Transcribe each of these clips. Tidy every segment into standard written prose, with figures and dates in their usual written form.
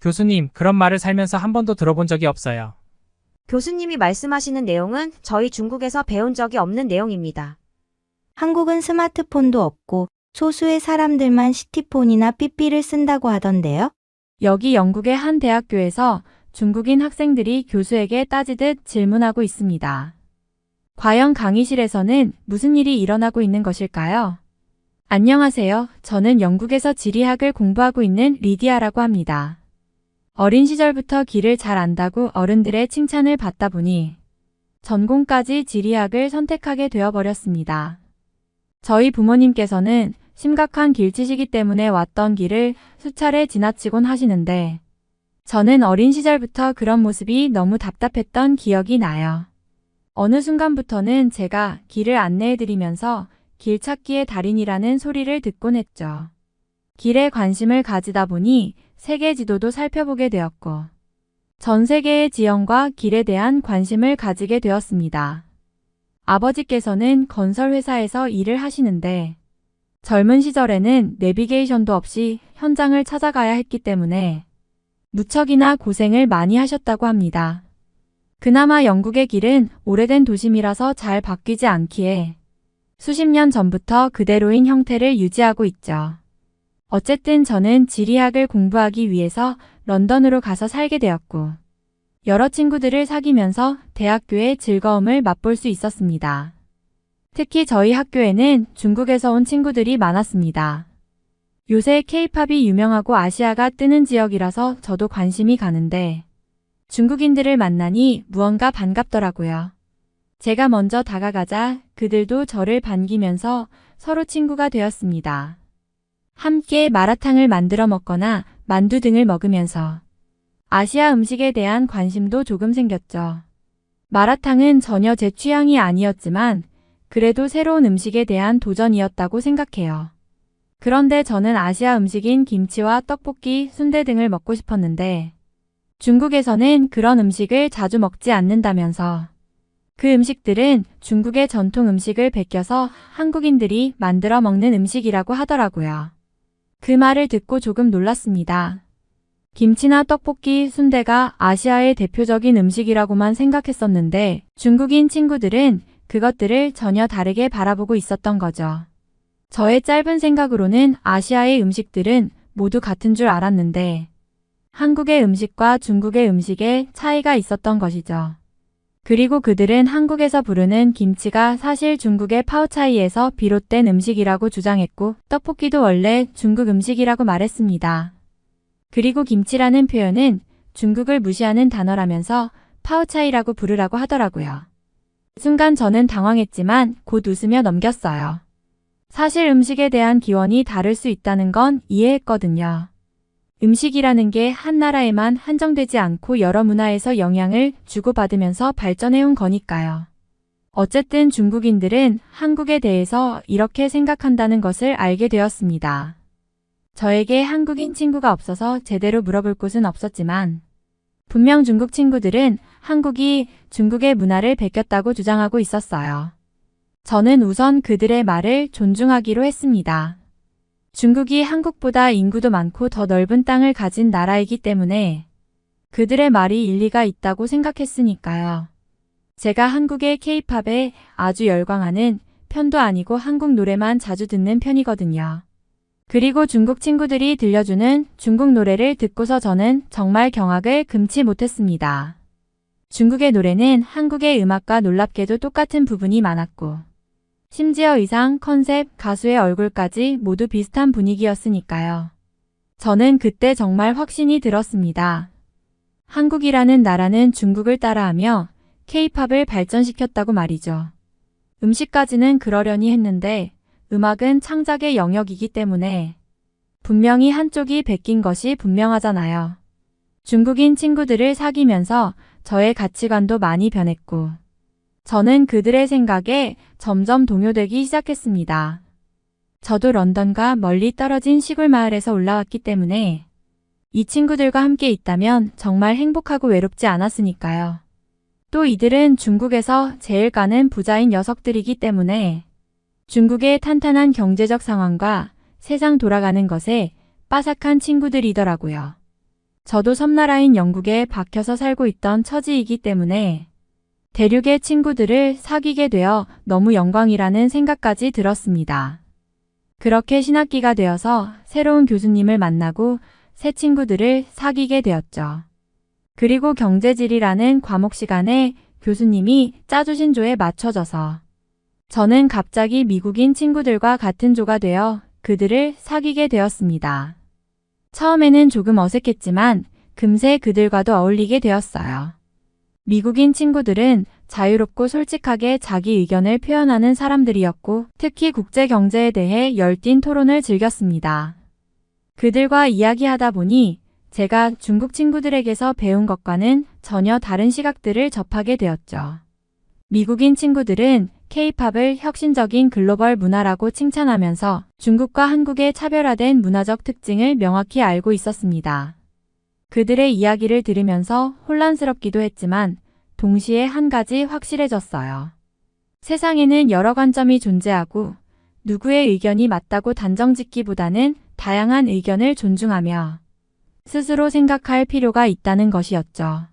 교수님, 그런 말을 살면서 한 번도 들어본 적이 없어요. 교수님이 말씀하시는 내용은 저희 중국에서 배운 적이 없는 내용입니다. 한국은 스마트폰도 없고 소수의 사람들만 시티폰이나 삐삐를 쓴다고 하던데요. 여기 영국의 한 대학교에서 중국인 학생들이 교수에게 따지듯 질문하고 있습니다. 과연 강의실에서는 무슨 일이 일어나고 있는 것일까요? 안녕하세요. 저는 영국에서 지리학을 공부하고 있는 리디아라고 합니다. 어린 시절부터 길을 잘 안다고 어른들의 칭찬을 받다 보니 전공까지 지리학을 선택하게 되어버렸습니다. 저희 부모님께서는 심각한 길치시기 때문에 왔던 길을 수차례 지나치곤 하시는데 저는 어린 시절부터 그런 모습이 너무 답답했던 기억이 나요. 어느 순간부터는 제가 길을 안내해드리면서 길찾기의 달인이라는 소리를 듣곤 했죠. 길에 관심을 가지다 보니 세계 지도도 살펴보게 되었고 전 세계의 지형과 길에 대한 관심을 가지게 되었습니다. 아버지께서는 건설회사에서 일을 하시는데 젊은 시절에는 내비게이션도 없이 현장을 찾아가야 했기 때문에 무척이나 고생을 많이 하셨다고 합니다. 그나마 영국의 길은 오래된 도심이라서 잘 바뀌지 않기에 수십 년 전부터 그대로인 형태를 유지하고 있죠. 어쨌든 저는 지리학을 공부하기 위해서 런던으로 가서 살게 되었고 여러 친구들을 사귀면서 대학교의 즐거움을 맛볼 수 있었습니다. 특히 저희 학교에는 중국에서 온 친구들이 많았습니다. 요새 K-팝이 유명하고 아시아가 뜨는 지역이라서 저도 관심이 가는데 중국인들을 만나니 무언가 반갑더라고요. 제가 먼저 다가가자 그들도 저를 반기면서 서로 친구가 되었습니다. 함께 마라탕을 만들어 먹거나 만두 등을 먹으면서 아시아 음식에 대한 관심도 조금 생겼죠. 마라탕은 전혀 제 취향이 아니었지만 그래도 새로운 음식에 대한 도전이었다고 생각해요. 그런데 저는 아시아 음식인 김치와 떡볶이, 순대 등을 먹고 싶었는데 중국에서는 그런 음식을 자주 먹지 않는다면서 그 음식들은 중국의 전통 음식을 베껴서 한국인들이 만들어 먹는 음식이라고 하더라고요. 그 말을 듣고 조금 놀랐습니다. 김치나 떡볶이, 순대가 아시아의 대표적인 음식이라고만 생각했었는데 중국인 친구들은 그것들을 전혀 다르게 바라보고 있었던 거죠. 저의 짧은 생각으로는 아시아의 음식들은 모두 같은 줄 알았는데 한국의 음식과 중국의 음식에 차이가 있었던 것이죠. 그리고 그들은 한국에서 부르는 김치가 사실 중국의 파오차이에서 비롯된 음식이라고 주장했고 떡볶이도 원래 중국 음식이라고 말했습니다. 그리고 김치라는 표현은 중국을 무시하는 단어라면서 파오차이라고 부르라고 하더라고요. 순간 저는 당황했지만 곧 웃으며 넘겼어요. 사실 음식에 대한 기원이 다를 수 있다는 건 이해했거든요. 음식이라는 게 한 나라에만 한정되지 않고 여러 문화에서 영향을 주고받으면서 발전해온 거니까요. 어쨌든 중국인들은 한국에 대해서 이렇게 생각한다는 것을 알게 되었습니다. 저에게 한국인 친구가 없어서 제대로 물어볼 곳은 없었지만 분명 중국 친구들은 한국이 중국의 문화를 베꼈다고 주장하고 있었어요. 저는 우선 그들의 말을 존중하기로 했습니다. 중국이 한국보다 인구도 많고 더 넓은 땅을 가진 나라이기 때문에 그들의 말이 일리가 있다고 생각했으니까요. 제가 한국의 K-팝에 아주 열광하는 편도 아니고 한국 노래만 자주 듣는 편이거든요. 그리고 중국 친구들이 들려주는 중국 노래를 듣고서 저는 정말 경악을 금치 못했습니다. 중국의 노래는 한국의 음악과 놀랍게도 똑같은 부분이 많았고 심지어 의상, 컨셉, 가수의 얼굴까지 모두 비슷한 분위기였으니까요. 저는 그때 정말 확신이 들었습니다. 한국이라는 나라는 중국을 따라하며 K-팝을 발전시켰다고 말이죠. 음식까지는 그러려니 했는데 음악은 창작의 영역이기 때문에 분명히 한쪽이 베낀 것이 분명하잖아요. 중국인 친구들을 사귀면서 저의 가치관도 많이 변했고 저는 그들의 생각에 점점 동요되기 시작했습니다. 저도 런던과 멀리 떨어진 시골 마을에서 올라왔기 때문에 이 친구들과 함께 있다면 정말 행복하고 외롭지 않았으니까요. 또 이들은 중국에서 제일 가는 부자인 녀석들이기 때문에 중국의 탄탄한 경제적 상황과 세상 돌아가는 것에 빠삭한 친구들이더라고요. 저도 섬나라인 영국에 박혀서 살고 있던 처지이기 때문에 대륙의 친구들을 사귀게 되어 너무 영광이라는 생각까지 들었습니다. 그렇게 신학기가 되어서 새로운 교수님을 만나고 새 친구들을 사귀게 되었죠. 그리고 경제지리라는 과목 시간에 교수님이 짜주신 조에 맞춰져서 저는 갑자기 미국인 친구들과 같은 조가 되어 그들을 사귀게 되었습니다. 처음에는 조금 어색했지만 금세 그들과도 어울리게 되었어요. 미국인 친구들은 자유롭고 솔직하게 자기 의견을 표현하는 사람들이었고 특히 국제 경제에 대해 열띤 토론을 즐겼습니다. 그들과 이야기하다 보니 제가 중국 친구들에게서 배운 것과는 전혀 다른 시각들을 접하게 되었죠. 미국인 친구들은 K-팝을 혁신적인 글로벌 문화라고 칭찬하면서 중국과 한국의 차별화된 문화적 특징을 명확히 알고 있었습니다. 그들의 이야기를 들으면서 혼란스럽기도 했지만 동시에 한 가지 확실해졌어요. 세상에는 여러 관점이 존재하고 누구의 의견이 맞다고 단정짓기보다는 다양한 의견을 존중하며 스스로 생각할 필요가 있다는 것이었죠.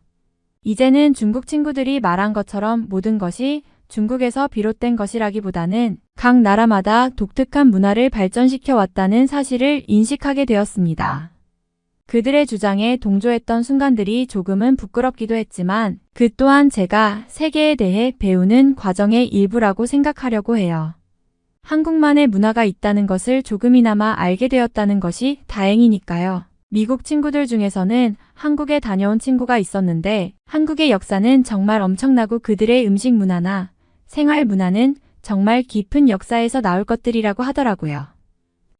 이제는 중국 친구들이 말한 것처럼 모든 것이 중국에서 비롯된 것이라기보다는 각 나라마다 독특한 문화를 발전시켜 왔다는 사실을 인식하게 되었습니다. 그들의 주장에 동조했던 순간들이 조금은 부끄럽기도 했지만 그 또한 제가 세계에 대해 배우는 과정의 일부라고 생각하려고 해요. 한국만의 문화가 있다는 것을 조금이나마 알게 되었다는 것이 다행이니까요. 미국 친구들 중에서는 한국에 다녀온 친구가 있었는데 한국의 역사는 정말 엄청나고 그들의 음식 문화나 생활 문화는 정말 깊은 역사에서 나올 것들이라고 하더라고요.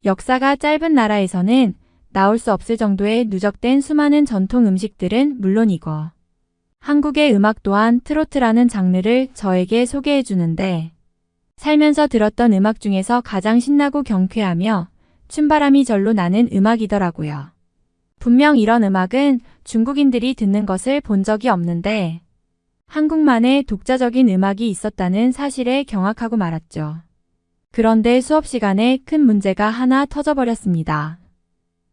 역사가 짧은 나라에서는 나올 수 없을 정도의 누적된 수많은 전통 음식들은 물론이고 한국의 음악 또한 트로트라는 장르를 저에게 소개해 주는데 살면서 들었던 음악 중에서 가장 신나고 경쾌하며 춤바람이 절로 나는 음악이더라고요. 분명 이런 음악은 중국인들이 듣는 것을 본 적이 없는데 한국만의 독자적인 음악이 있었다는 사실에 경악하고 말았죠. 그런데 수업 시간에 큰 문제가 하나 터져버렸습니다.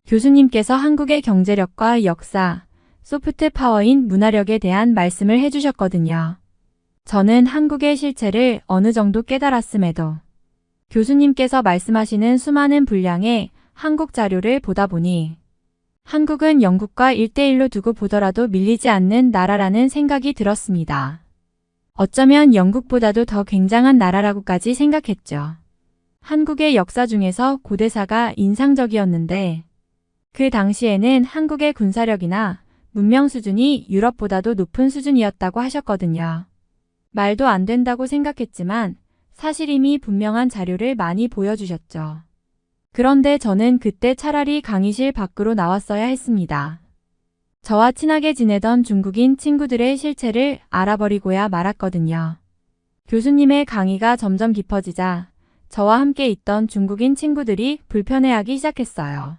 교수님께서 한국의 경제력과 역사, 소프트 파워인 문화력에 대한 말씀을 해주셨거든요. 저는 한국의 실체를 어느 정도 깨달았음에도 교수님께서 말씀하시는 수많은 분량의 한국 자료를 보다 보니 한국은 영국과 1대1로 두고 보더라도 밀리지 않는 나라라는 생각이 들었습니다. 어쩌면 영국보다도 더 굉장한 나라라고까지 생각했죠. 한국의 역사 중에서 고대사가 인상적이었는데 그 당시에는 한국의 군사력이나 문명 수준이 유럽보다도 높은 수준이었다고 하셨거든요. 말도 안 된다고 생각했지만 사실임이 분명한 자료를 많이 보여주셨죠. 그런데 저는 그때 차라리 강의실 밖으로 나왔어야 했습니다. 저와 친하게 지내던 중국인 친구들의 실체를 알아버리고야 말았거든요. 교수님의 강의가 점점 깊어지자 저와 함께 있던 중국인 친구들이 불편해하기 시작했어요.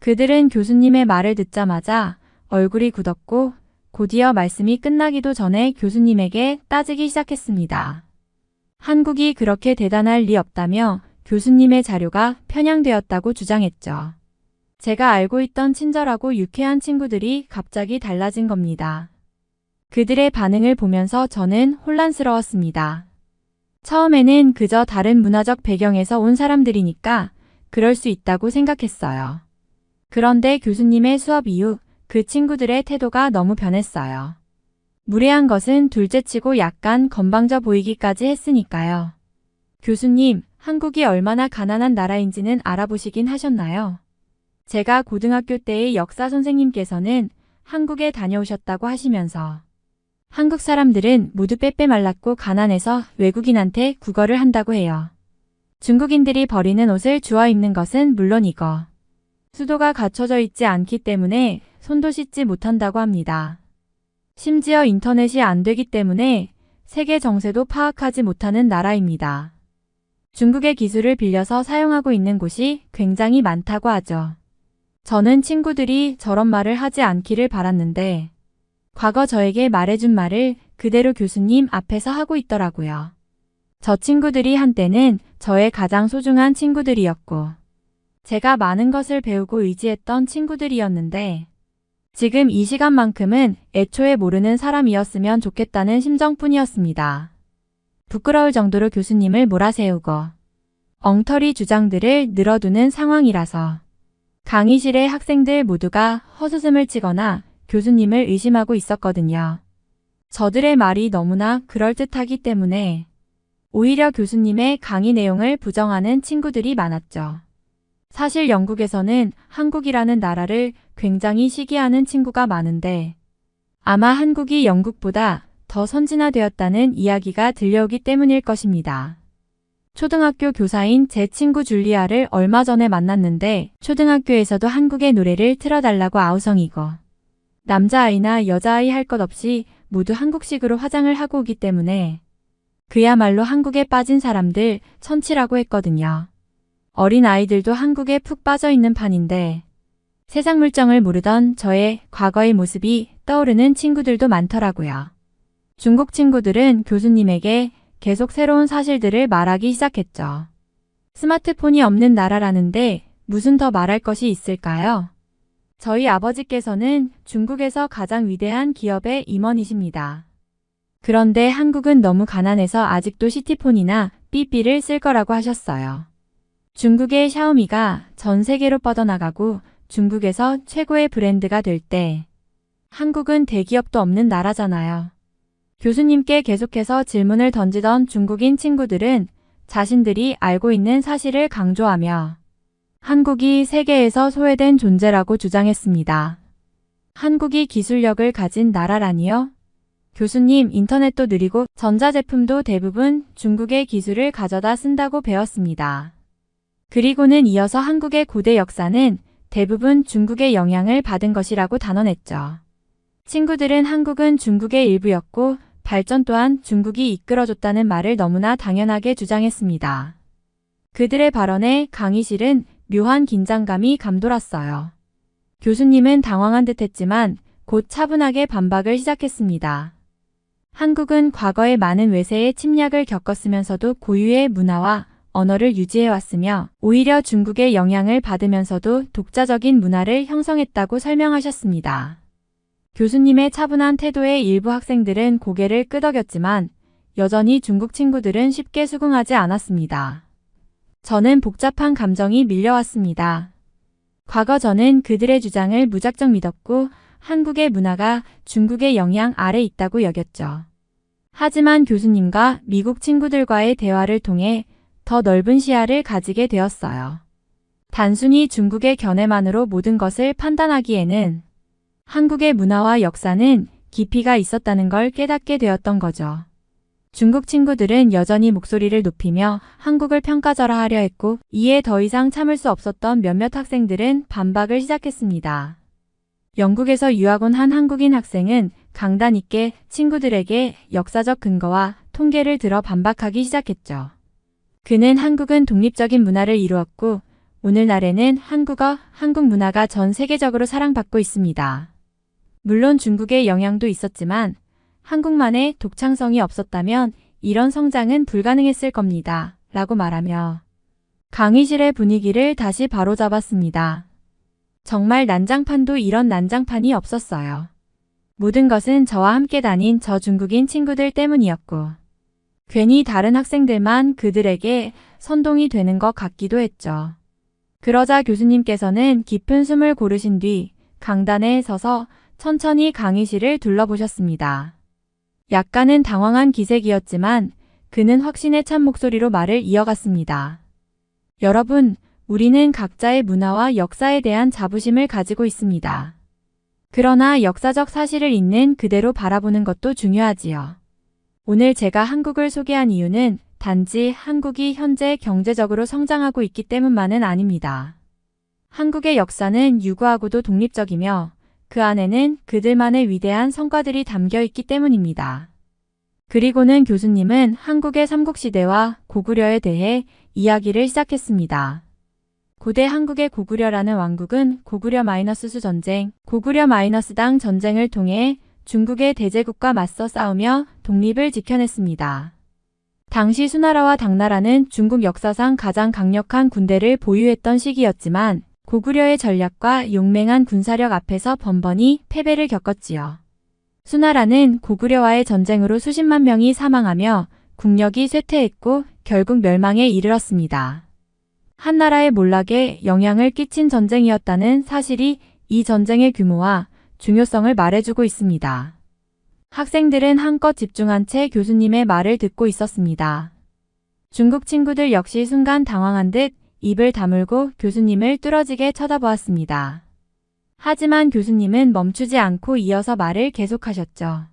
그들은 교수님의 말을 듣자마자 얼굴이 굳었고 곧이어 말씀이 끝나기도 전에 교수님에게 따지기 시작했습니다. 한국이 그렇게 대단할 리 없다며 교수님의 자료가 편향되었다고 주장했죠. 제가 알고 있던 친절하고 유쾌한 친구들이 갑자기 달라진 겁니다. 그들의 반응을 보면서 저는 혼란스러웠습니다. 처음에는 그저 다른 문화적 배경에서 온 사람들이니까 그럴 수 있다고 생각했어요. 그런데 교수님의 수업 이후 그 친구들의 태도가 너무 변했어요. 무례한 것은 둘째치고 약간 건방져 보이기까지 했으니까요. 교수님, 한국이 얼마나 가난한 나라인지는 알아보시긴 하셨나요? 제가 고등학교 때의 역사 선생님께서는 한국에 다녀오셨다고 하시면서 한국 사람들은 모두 빼빼 말랐고 가난해서 외국인한테 구걸을 한다고 해요. 중국인들이 버리는 옷을 주워 입는 것은 물론이고 수도가 갖춰져 있지 않기 때문에 손도 씻지 못한다고 합니다. 심지어 인터넷이 안 되기 때문에 세계 정세도 파악하지 못하는 나라입니다. 중국의 기술을 빌려서 사용하고 있는 곳이 굉장히 많다고 하죠. 저는 친구들이 저런 말을 하지 않기를 바랐는데 과거 저에게 말해준 말을 그대로 교수님 앞에서 하고 있더라고요. 저 친구들이 한때는 저의 가장 소중한 친구들이었고 제가 많은 것을 배우고 의지했던 친구들이었는데 지금 이 시간만큼은 애초에 모르는 사람이었으면 좋겠다는 심정뿐이었습니다. 부끄러울 정도로 교수님을 몰아세우고 엉터리 주장들을 늘어두는 상황이라서 강의실의 학생들 모두가 헛웃음을 치거나 교수님을 의심하고 있었거든요. 저들의 말이 너무나 그럴듯하기 때문에 오히려 교수님의 강의 내용을 부정하는 친구들이 많았죠. 사실 영국에서는 한국이라는 나라를 굉장히 시기하는 친구가 많은데 아마 한국이 영국보다 더 선진화되었다는 이야기가 들려오기 때문일 것입니다. 초등학교 교사인 제 친구 줄리아를 얼마 전에 만났는데 초등학교에서도 한국의 노래를 틀어달라고 아우성이고 남자아이나 여자아이 할 것 없이 모두 한국식으로 화장을 하고 오기 때문에 그야말로 한국에 빠진 사람들 천치라고 했거든요. 어린 아이들도 한국에 푹 빠져 있는 판인데 세상 물정을 모르던 저의 과거의 모습이 떠오르는 친구들도 많더라고요. 중국 친구들은 교수님에게 계속 새로운 사실들을 말하기 시작했죠. 스마트폰이 없는 나라라는데 무슨 더 말할 것이 있을까요? 저희 아버지께서는 중국에서 가장 위대한 기업의 임원이십니다. 그런데 한국은 너무 가난해서 아직도 시티폰이나 삐삐를 쓸 거라고 하셨어요. 중국의 샤오미가 전 세계로 뻗어나가고 중국에서 최고의 브랜드가 될 때 한국은 대기업도 없는 나라잖아요. 교수님께 계속해서 질문을 던지던 중국인 친구들은 자신들이 알고 있는 사실을 강조하며 한국이 세계에서 소외된 존재라고 주장했습니다. 한국이 기술력을 가진 나라라니요? 교수님, 인터넷도 느리고 전자제품도 대부분 중국의 기술을 가져다 쓴다고 배웠습니다. 그리고는 이어서 한국의 고대 역사는 대부분 중국의 영향을 받은 것이라고 단언했죠. 친구들은 한국은 중국의 일부였고 발전 또한 중국이 이끌어줬다는 말을 너무나 당연하게 주장했습니다. 그들의 발언에 강의실은 묘한 긴장감이 감돌았어요. 교수님은 당황한 듯했지만 곧 차분하게 반박을 시작했습니다. 한국은 과거에 많은 외세의 침략을 겪었으면서도 고유의 문화와 언어를 유지해왔으며 오히려 중국의 영향을 받으면서도 독자적인 문화를 형성했다고 설명하셨습니다. 교수님의 차분한 태도에 일부 학생들은 고개를 끄덕였지만 여전히 중국 친구들은 쉽게 수긍하지 않았습니다. 저는 복잡한 감정이 밀려왔습니다. 과거 저는 그들의 주장을 무작정 믿었고 한국의 문화가 중국의 영향 아래 있다고 여겼죠. 하지만 교수님과 미국 친구들과의 대화를 통해 더 넓은 시야를 가지게 되었어요. 단순히 중국의 견해만으로 모든 것을 판단하기에는 한국의 문화와 역사는 깊이가 있었다는 걸 깨닫게 되었던 거죠. 중국 친구들은 여전히 목소리를 높이며 한국을 평가절하 하려 했고 이에 더 이상 참을 수 없었던 몇몇 학생들은 반박을 시작했습니다. 영국에서 유학 온 한 한국인 학생은 강단 있게 친구들에게 역사적 근거와 통계를 들어 반박하기 시작했죠. 그는 한국은 독립적인 문화를 이루었고 오늘날에는 한국어, 한국 문화가 전 세계적으로 사랑받고 있습니다. 물론 중국의 영향도 있었지만 한국만의 독창성이 없었다면 이런 성장은 불가능했을 겁니다. 라고 말하며 강의실의 분위기를 다시 바로잡았습니다. 정말 난장판도 이런 난장판이 없었어요. 모든 것은 저와 함께 다닌 저 중국인 친구들 때문이었고 괜히 다른 학생들만 그들에게 선동이 되는 것 같기도 했죠. 그러자 교수님께서는 깊은 숨을 고르신 뒤 강단에 서서 천천히 강의실을 둘러보셨습니다. 약간은 당황한 기색이었지만 그는 확신에 찬 목소리로 말을 이어갔습니다. 여러분, 우리는 각자의 문화와 역사에 대한 자부심을 가지고 있습니다. 그러나 역사적 사실을 있는 그대로 바라보는 것도 중요하지요. 오늘 제가 한국을 소개한 이유는 단지 한국이 현재 경제적으로 성장하고 있기 때문만은 아닙니다. 한국의 역사는 유구하고도 독립적이며 그 안에는 그들만의 위대한 성과들이 담겨 있기 때문입니다. 그리고는 교수님은 한국의 삼국시대와 고구려에 대해 이야기를 시작했습니다. 고대 한국의 고구려라는 왕국은 고구려-수 전쟁, 고구려-당 전쟁을 통해 중국의 대제국과 맞서 싸우며 독립을 지켜냈습니다. 당시 수나라와 당나라는 중국 역사상 가장 강력한 군대를 보유했던 시기였지만 고구려의 전략과 용맹한 군사력 앞에서 번번이 패배를 겪었지요. 수나라는 고구려와의 전쟁으로 수십만 명이 사망하며 국력이 쇠퇴했고 결국 멸망에 이르렀습니다. 한나라의 몰락에 영향을 끼친 전쟁이었다는 사실이 이 전쟁의 규모와 중요성을 말해주고 있습니다. 학생들은 한껏 집중한 채 교수님의 말을 듣고 있었습니다. 중국 친구들 역시 순간 당황한 듯 입을 다물고 교수님을 뚫어지게 쳐다보았습니다. 하지만 교수님은 멈추지 않고 이어서 말을 계속하셨죠.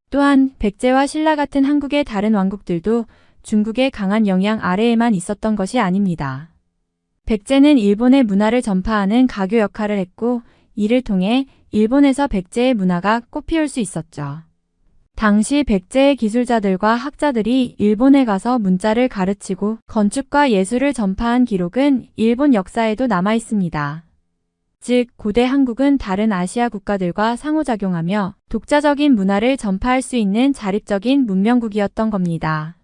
또한 백제와 신라 같은 한국의 다른 왕국들도 중국의 강한 영향 아래에만 있었던 것이 아닙니다. 백제는 일본의 문화를 전파하는 가교 역할을 했고 이를 통해 일본에서 백제의 문화가 꽃피울 수 있었죠. 당시 백제의 기술자들과 학자들이 일본에 가서 문자를 가르치고 건축과 예술을 전파한 기록은 일본 역사에도 남아 있습니다. 즉, 고대 한국은 다른 아시아 국가들과 상호작용하며 독자적인 문화를 전파할 수 있는 자립적인 문명국이었던 겁니다.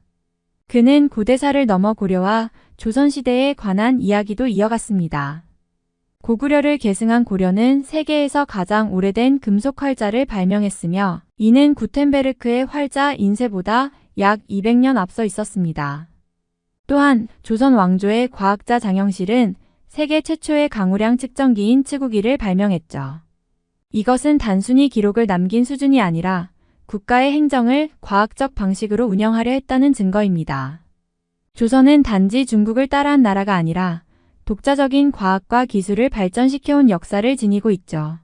그는 고대사를 넘어 고려와 조선시대에 관한 이야기도 이어갔습니다. 고구려를 계승한 고려는 세계에서 가장 오래된 금속 활자를 발명했으며 이는 구텐베르크의 활자 인쇄보다 약 200년 앞서 있었습니다. 또한 조선 왕조의 과학자 장영실은 세계 최초의 강우량 측정기인 츠구기를 발명했죠. 이것은 단순히 기록을 남긴 수준이 아니라 국가의 행정을 과학적 방식으로 운영하려 했다는 증거입니다. 조선은 단지 중국을 따라한 나라가 아니라 독자적인 과학과 기술을 발전시켜온 역사를 지니고 있죠.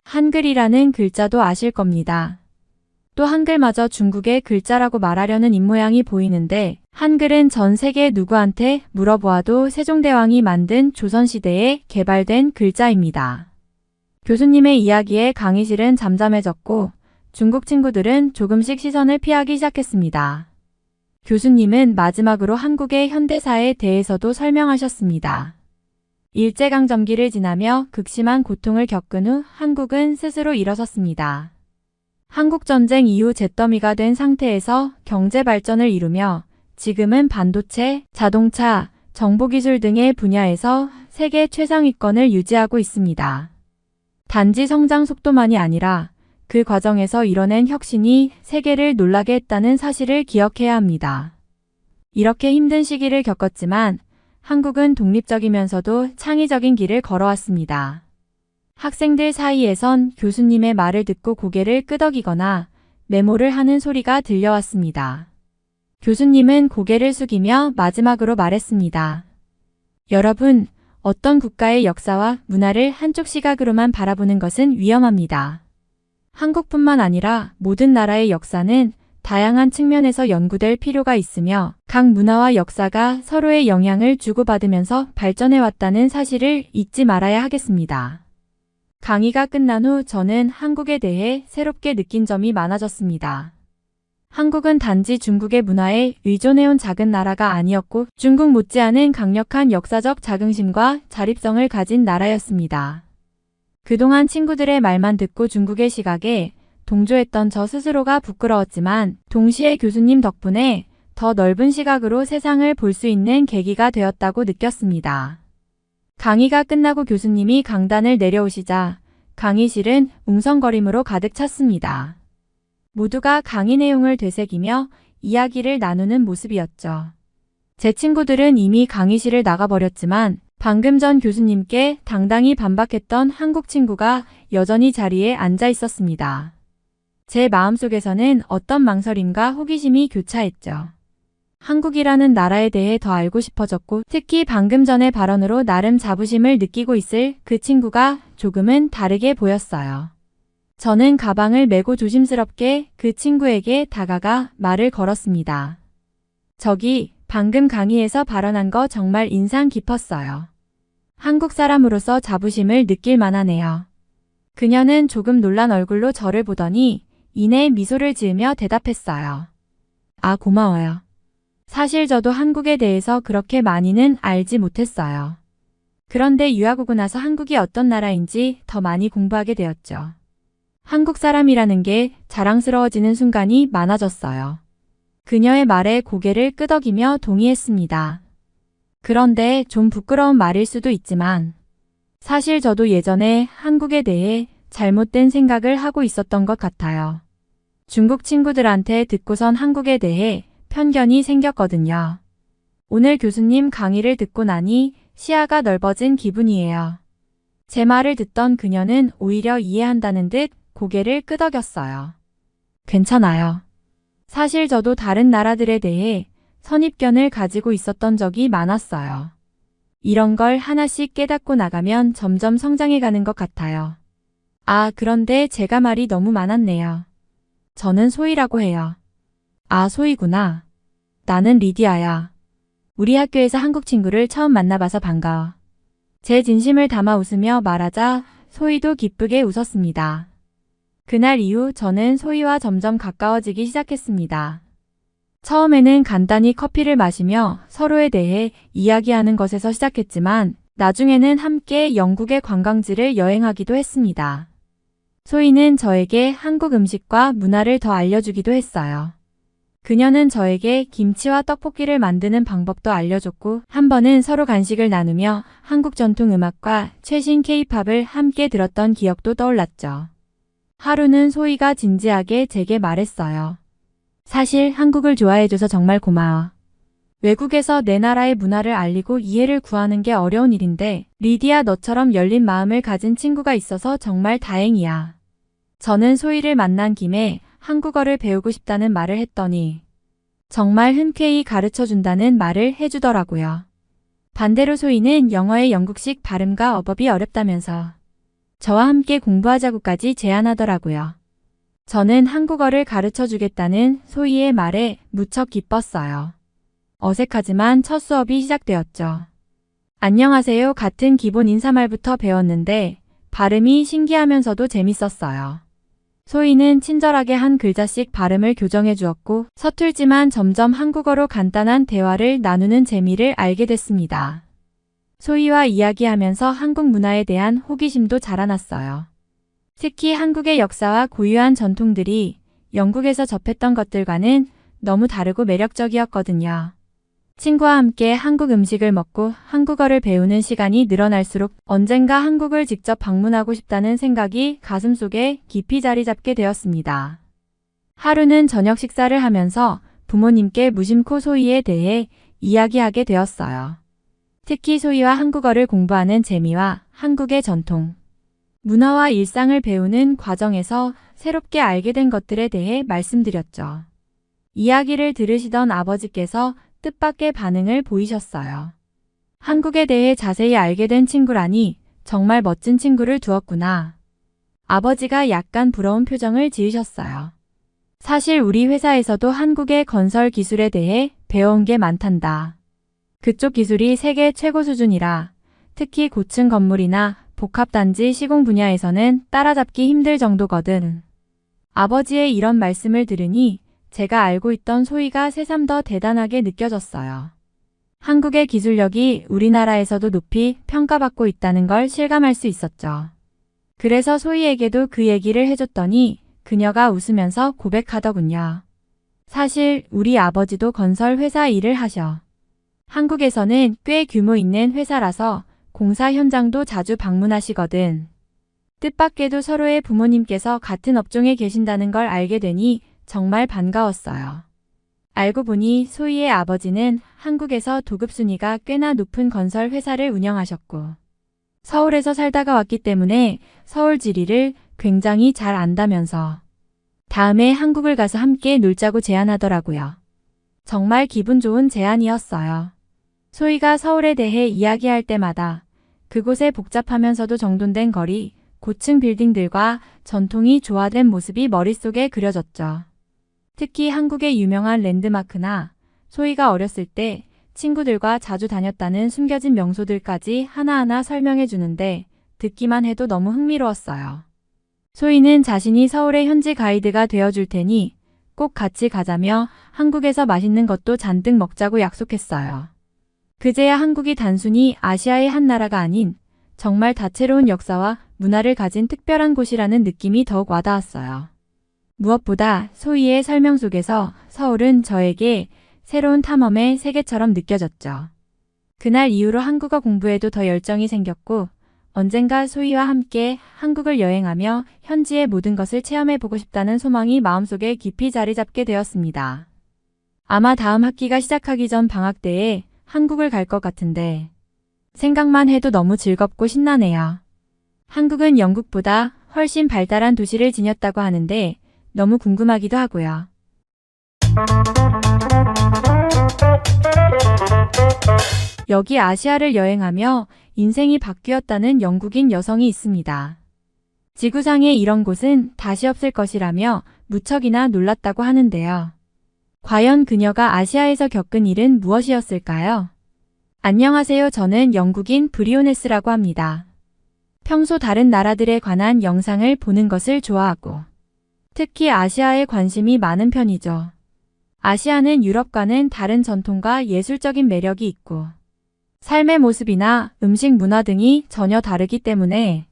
한글이라는 글자도 아실 겁니다. 또 한글마저 중국의 글자라고 말하려는 입모양이 보이는데 한글은 전 세계 누구한테 물어보아도 세종대왕이 만든 조선시대에 개발된 글자입니다. 교수님의 이야기에 강의실은 잠잠해졌고 중국 친구들은 조금씩 시선을 피하기 시작했습니다. 교수님은 마지막으로 한국의 현대사에 대해서도 설명하셨습니다. 일제강점기를 지나며 극심한 고통을 겪은 후 한국은 스스로 일어섰습니다. 한국전쟁 이후 잿더미가 된 상태에서 경제발전을 이루며 지금은 반도체, 자동차, 정보기술 등의 분야에서 세계 최상위권을 유지하고 있습니다. 단지 성장 속도만이 아니라 그 과정에서 이뤄낸 혁신이 세계를 놀라게 했다는 사실을 기억해야 합니다. 이렇게 힘든 시기를 겪었지만 한국은 독립적이면서도 창의적인 길을 걸어왔습니다. 학생들 사이에선 교수님의 말을 듣고 고개를 끄덕이거나 메모를 하는 소리가 들려왔습니다. 교수님은 고개를 숙이며 마지막으로 말했습니다. 여러분, 어떤 국가의 역사와 문화를 한쪽 시각으로만 바라보는 것은 위험합니다. 한국뿐만 아니라 모든 나라의 역사는 다양한 측면에서 연구될 필요가 있으며 각 문화와 역사가 서로의 영향을 주고받으면서 발전해왔다는 사실을 잊지 말아야 하겠습니다. 강의가 끝난 후 저는 한국에 대해 새롭게 느낀 점이 많아졌습니다. 한국은 단지 중국의 문화에 의존해온 작은 나라가 아니었고 중국 못지않은 강력한 역사적 자긍심과 자립성을 가진 나라였습니다. 그동안 친구들의 말만 듣고 중국의 시각에 동조했던 저 스스로가 부끄러웠지만 동시에 교수님 덕분에 더 넓은 시각으로 세상을 볼 수 있는 계기가 되었다고 느꼈습니다. 강의가 끝나고 교수님이 강단을 내려오시자 강의실은 웅성거림으로 가득 찼습니다. 모두가 강의 내용을 되새기며 이야기를 나누는 모습이었죠. 제 친구들은 이미 강의실을 나가버렸지만 방금 전 교수님께 당당히 반박했던 한국 친구가 여전히 자리에 앉아 있었습니다. 제 마음속에서는 어떤 망설임과 호기심이 교차했죠. 한국이라는 나라에 대해 더 알고 싶어졌고 특히 방금 전의 발언으로 나름 자부심을 느끼고 있을 그 친구가 조금은 다르게 보였어요. 저는 가방을 메고 조심스럽게 그 친구에게 다가가 말을 걸었습니다. 저기, 방금 강의에서 발언한 거 정말 인상 깊었어요. 한국 사람으로서 자부심을 느낄 만하네요. 그녀는 조금 놀란 얼굴로 저를 보더니 이내 미소를 지으며 대답했어요. 아, 고마워요. 사실 저도 한국에 대해서 그렇게 많이는 알지 못했어요. 그런데 유학 오고 나서 한국이 어떤 나라인지 더 많이 공부하게 되었죠. 한국 사람이라는 게 자랑스러워지는 순간이 많아졌어요. 그녀의 말에 고개를 끄덕이며 동의했습니다. 그런데 좀 부끄러운 말일 수도 있지만 사실 저도 예전에 한국에 대해 잘못된 생각을 하고 있었던 것 같아요. 중국 친구들한테 듣고선 한국에 대해 편견이 생겼거든요. 오늘 교수님 강의를 듣고 나니 시야가 넓어진 기분이에요. 제 말을 듣던 그녀는 오히려 이해한다는 듯 고개를 끄덕였어요. 괜찮아요. 사실 저도 다른 나라들에 대해 선입견을 가지고 있었던 적이 많았어요. 이런 걸 하나씩 깨닫고 나가면 점점 성장해 가는 것 같아요. 아, 그런데 제가 말이 너무 많았네요. 저는 소희라고 해요. 아, 소희구나. 나는 리디아야. 우리 학교에서 한국 친구를 처음 만나봐서 반가워. 제 진심을 담아 웃으며 말하자 소희도 기쁘게 웃었습니다. 그날 이후 저는 소희와 점점 가까워지기 시작했습니다. 처음에는 간단히 커피를 마시며 서로에 대해 이야기하는 것에서 시작했지만 나중에는 함께 영국의 관광지를 여행하기도 했습니다. 소희는 저에게 한국 음식과 문화를 더 알려주기도 했어요. 그녀는 저에게 김치와 떡볶이를 만드는 방법도 알려줬고 한 번은 서로 간식을 나누며 한국 전통 음악과 최신 K-팝을 함께 들었던 기억도 떠올랐죠. 하루는 소희가 진지하게 제게 말했어요. 사실 한국을 좋아해줘서 정말 고마워. 외국에서 내 나라의 문화를 알리고 이해를 구하는 게 어려운 일인데 리디아 너처럼 열린 마음을 가진 친구가 있어서 정말 다행이야. 저는 소희를 만난 김에 한국어를 배우고 싶다는 말을 했더니 정말 흔쾌히 가르쳐준다는 말을 해주더라고요. 반대로 소희는 영어의 영국식 발음과 어법이 어렵다면서 저와 함께 공부하자고까지 제안하더라고요. 저는 한국어를 가르쳐주겠다는 소희의 말에 무척 기뻤어요. 어색하지만 첫 수업이 시작되었죠. 안녕하세요 같은 기본 인사말부터 배웠는데 발음이 신기하면서도 재밌었어요. 소희는 친절하게 한 글자씩 발음을 교정해 주었고 서툴지만 점점 한국어로 간단한 대화를 나누는 재미를 알게 됐습니다. 소희와 이야기하면서 한국 문화에 대한 호기심도 자라났어요. 특히 한국의 역사와 고유한 전통들이 영국에서 접했던 것들과는 너무 다르고 매력적이었거든요. 친구와 함께 한국 음식을 먹고 한국어를 배우는 시간이 늘어날수록 언젠가 한국을 직접 방문하고 싶다는 생각이 가슴속에 깊이 자리 잡게 되었습니다. 하루는 저녁 식사를 하면서 부모님께 무심코 소희에 대해 이야기하게 되었어요. 특히 소희와 한국어를 공부하는 재미와 한국의 전통, 문화와 일상을 배우는 과정에서 새롭게 알게 된 것들에 대해 말씀드렸죠. 이야기를 들으시던 아버지께서 뜻밖의 반응을 보이셨어요. 한국에 대해 자세히 알게 된 친구라니 정말 멋진 친구를 두었구나. 아버지가 약간 부러운 표정을 지으셨어요. 사실 우리 회사에서도 한국의 건설 기술에 대해 배워온 게 많단다. 그쪽 기술이 세계 최고 수준이라 특히 고층 건물이나 복합단지 시공 분야에서는 따라잡기 힘들 정도거든. 아버지의 이런 말씀을 들으니 제가 알고 있던 소희가 새삼 더 대단하게 느껴졌어요. 한국의 기술력이 우리나라에서도 높이 평가받고 있다는 걸 실감할 수 있었죠. 그래서 소희에게도 그 얘기를 해줬더니 그녀가 웃으면서 고백하더군요. 사실 우리 아버지도 건설 회사 일을 하셔. 한국에서는 꽤 규모 있는 회사라서 공사 현장도 자주 방문하시거든. 뜻밖에도 서로의 부모님께서 같은 업종에 계신다는 걸 알게 되니 정말 반가웠어요. 알고 보니 소희의 아버지는 한국에서 도급 순위가 꽤나 높은 건설 회사를 운영하셨고 서울에서 살다가 왔기 때문에 서울 지리를 굉장히 잘 안다면서 다음에 한국을 가서 함께 놀자고 제안하더라고요. 정말 기분 좋은 제안이었어요. 소희가 서울에 대해 이야기할 때마다 그곳의 복잡하면서도 정돈된 거리, 고층 빌딩들과 전통이 조화된 모습이 머릿속에 그려졌죠. 특히 한국의 유명한 랜드마크나 소희가 어렸을 때 친구들과 자주 다녔다는 숨겨진 명소들까지 하나하나 설명해 주는데 듣기만 해도 너무 흥미로웠어요. 소희는 자신이 서울의 현지 가이드가 되어줄 테니 꼭 같이 가자며 한국에서 맛있는 것도 잔뜩 먹자고 약속했어요. 그제야 한국이 단순히 아시아의 한 나라가 아닌 정말 다채로운 역사와 문화를 가진 특별한 곳이라는 느낌이 더욱 와닿았어요. 무엇보다 소희의 설명 속에서 서울은 저에게 새로운 탐험의 세계처럼 느껴졌죠. 그날 이후로 한국어 공부에도 더 열정이 생겼고 언젠가 소희와 함께 한국을 여행하며 현지의 모든 것을 체험해보고 싶다는 소망이 마음속에 깊이 자리 잡게 되었습니다. 아마 다음 학기가 시작하기 전 방학 때에 한국을 갈 것 같은데 생각만 해도 너무 즐겁고 신나네요. 한국은 영국보다 훨씬 발달한 도시를 지녔다고 하는데 너무 궁금하기도 하고요. 여기 아시아를 여행하며 인생이 바뀌었다는 영국인 여성이 있습니다. 지구상에 이런 곳은 다시 없을 것이라며 무척이나 놀랐다고 하는데요. 과연 그녀가 아시아에서 겪은 일은 무엇이었을까요? 안녕하세요. 저는 영국인 브리오네스라고 합니다. 평소 다른 나라들에 관한 영상을 보는 것을 좋아하고 특히 아시아에 관심이 많은 편이죠. 아시아는 유럽과는 다른 전통과 예술적인 매력이 있고 삶의 모습이나 음식 문화 등이 전혀 다르기 때문에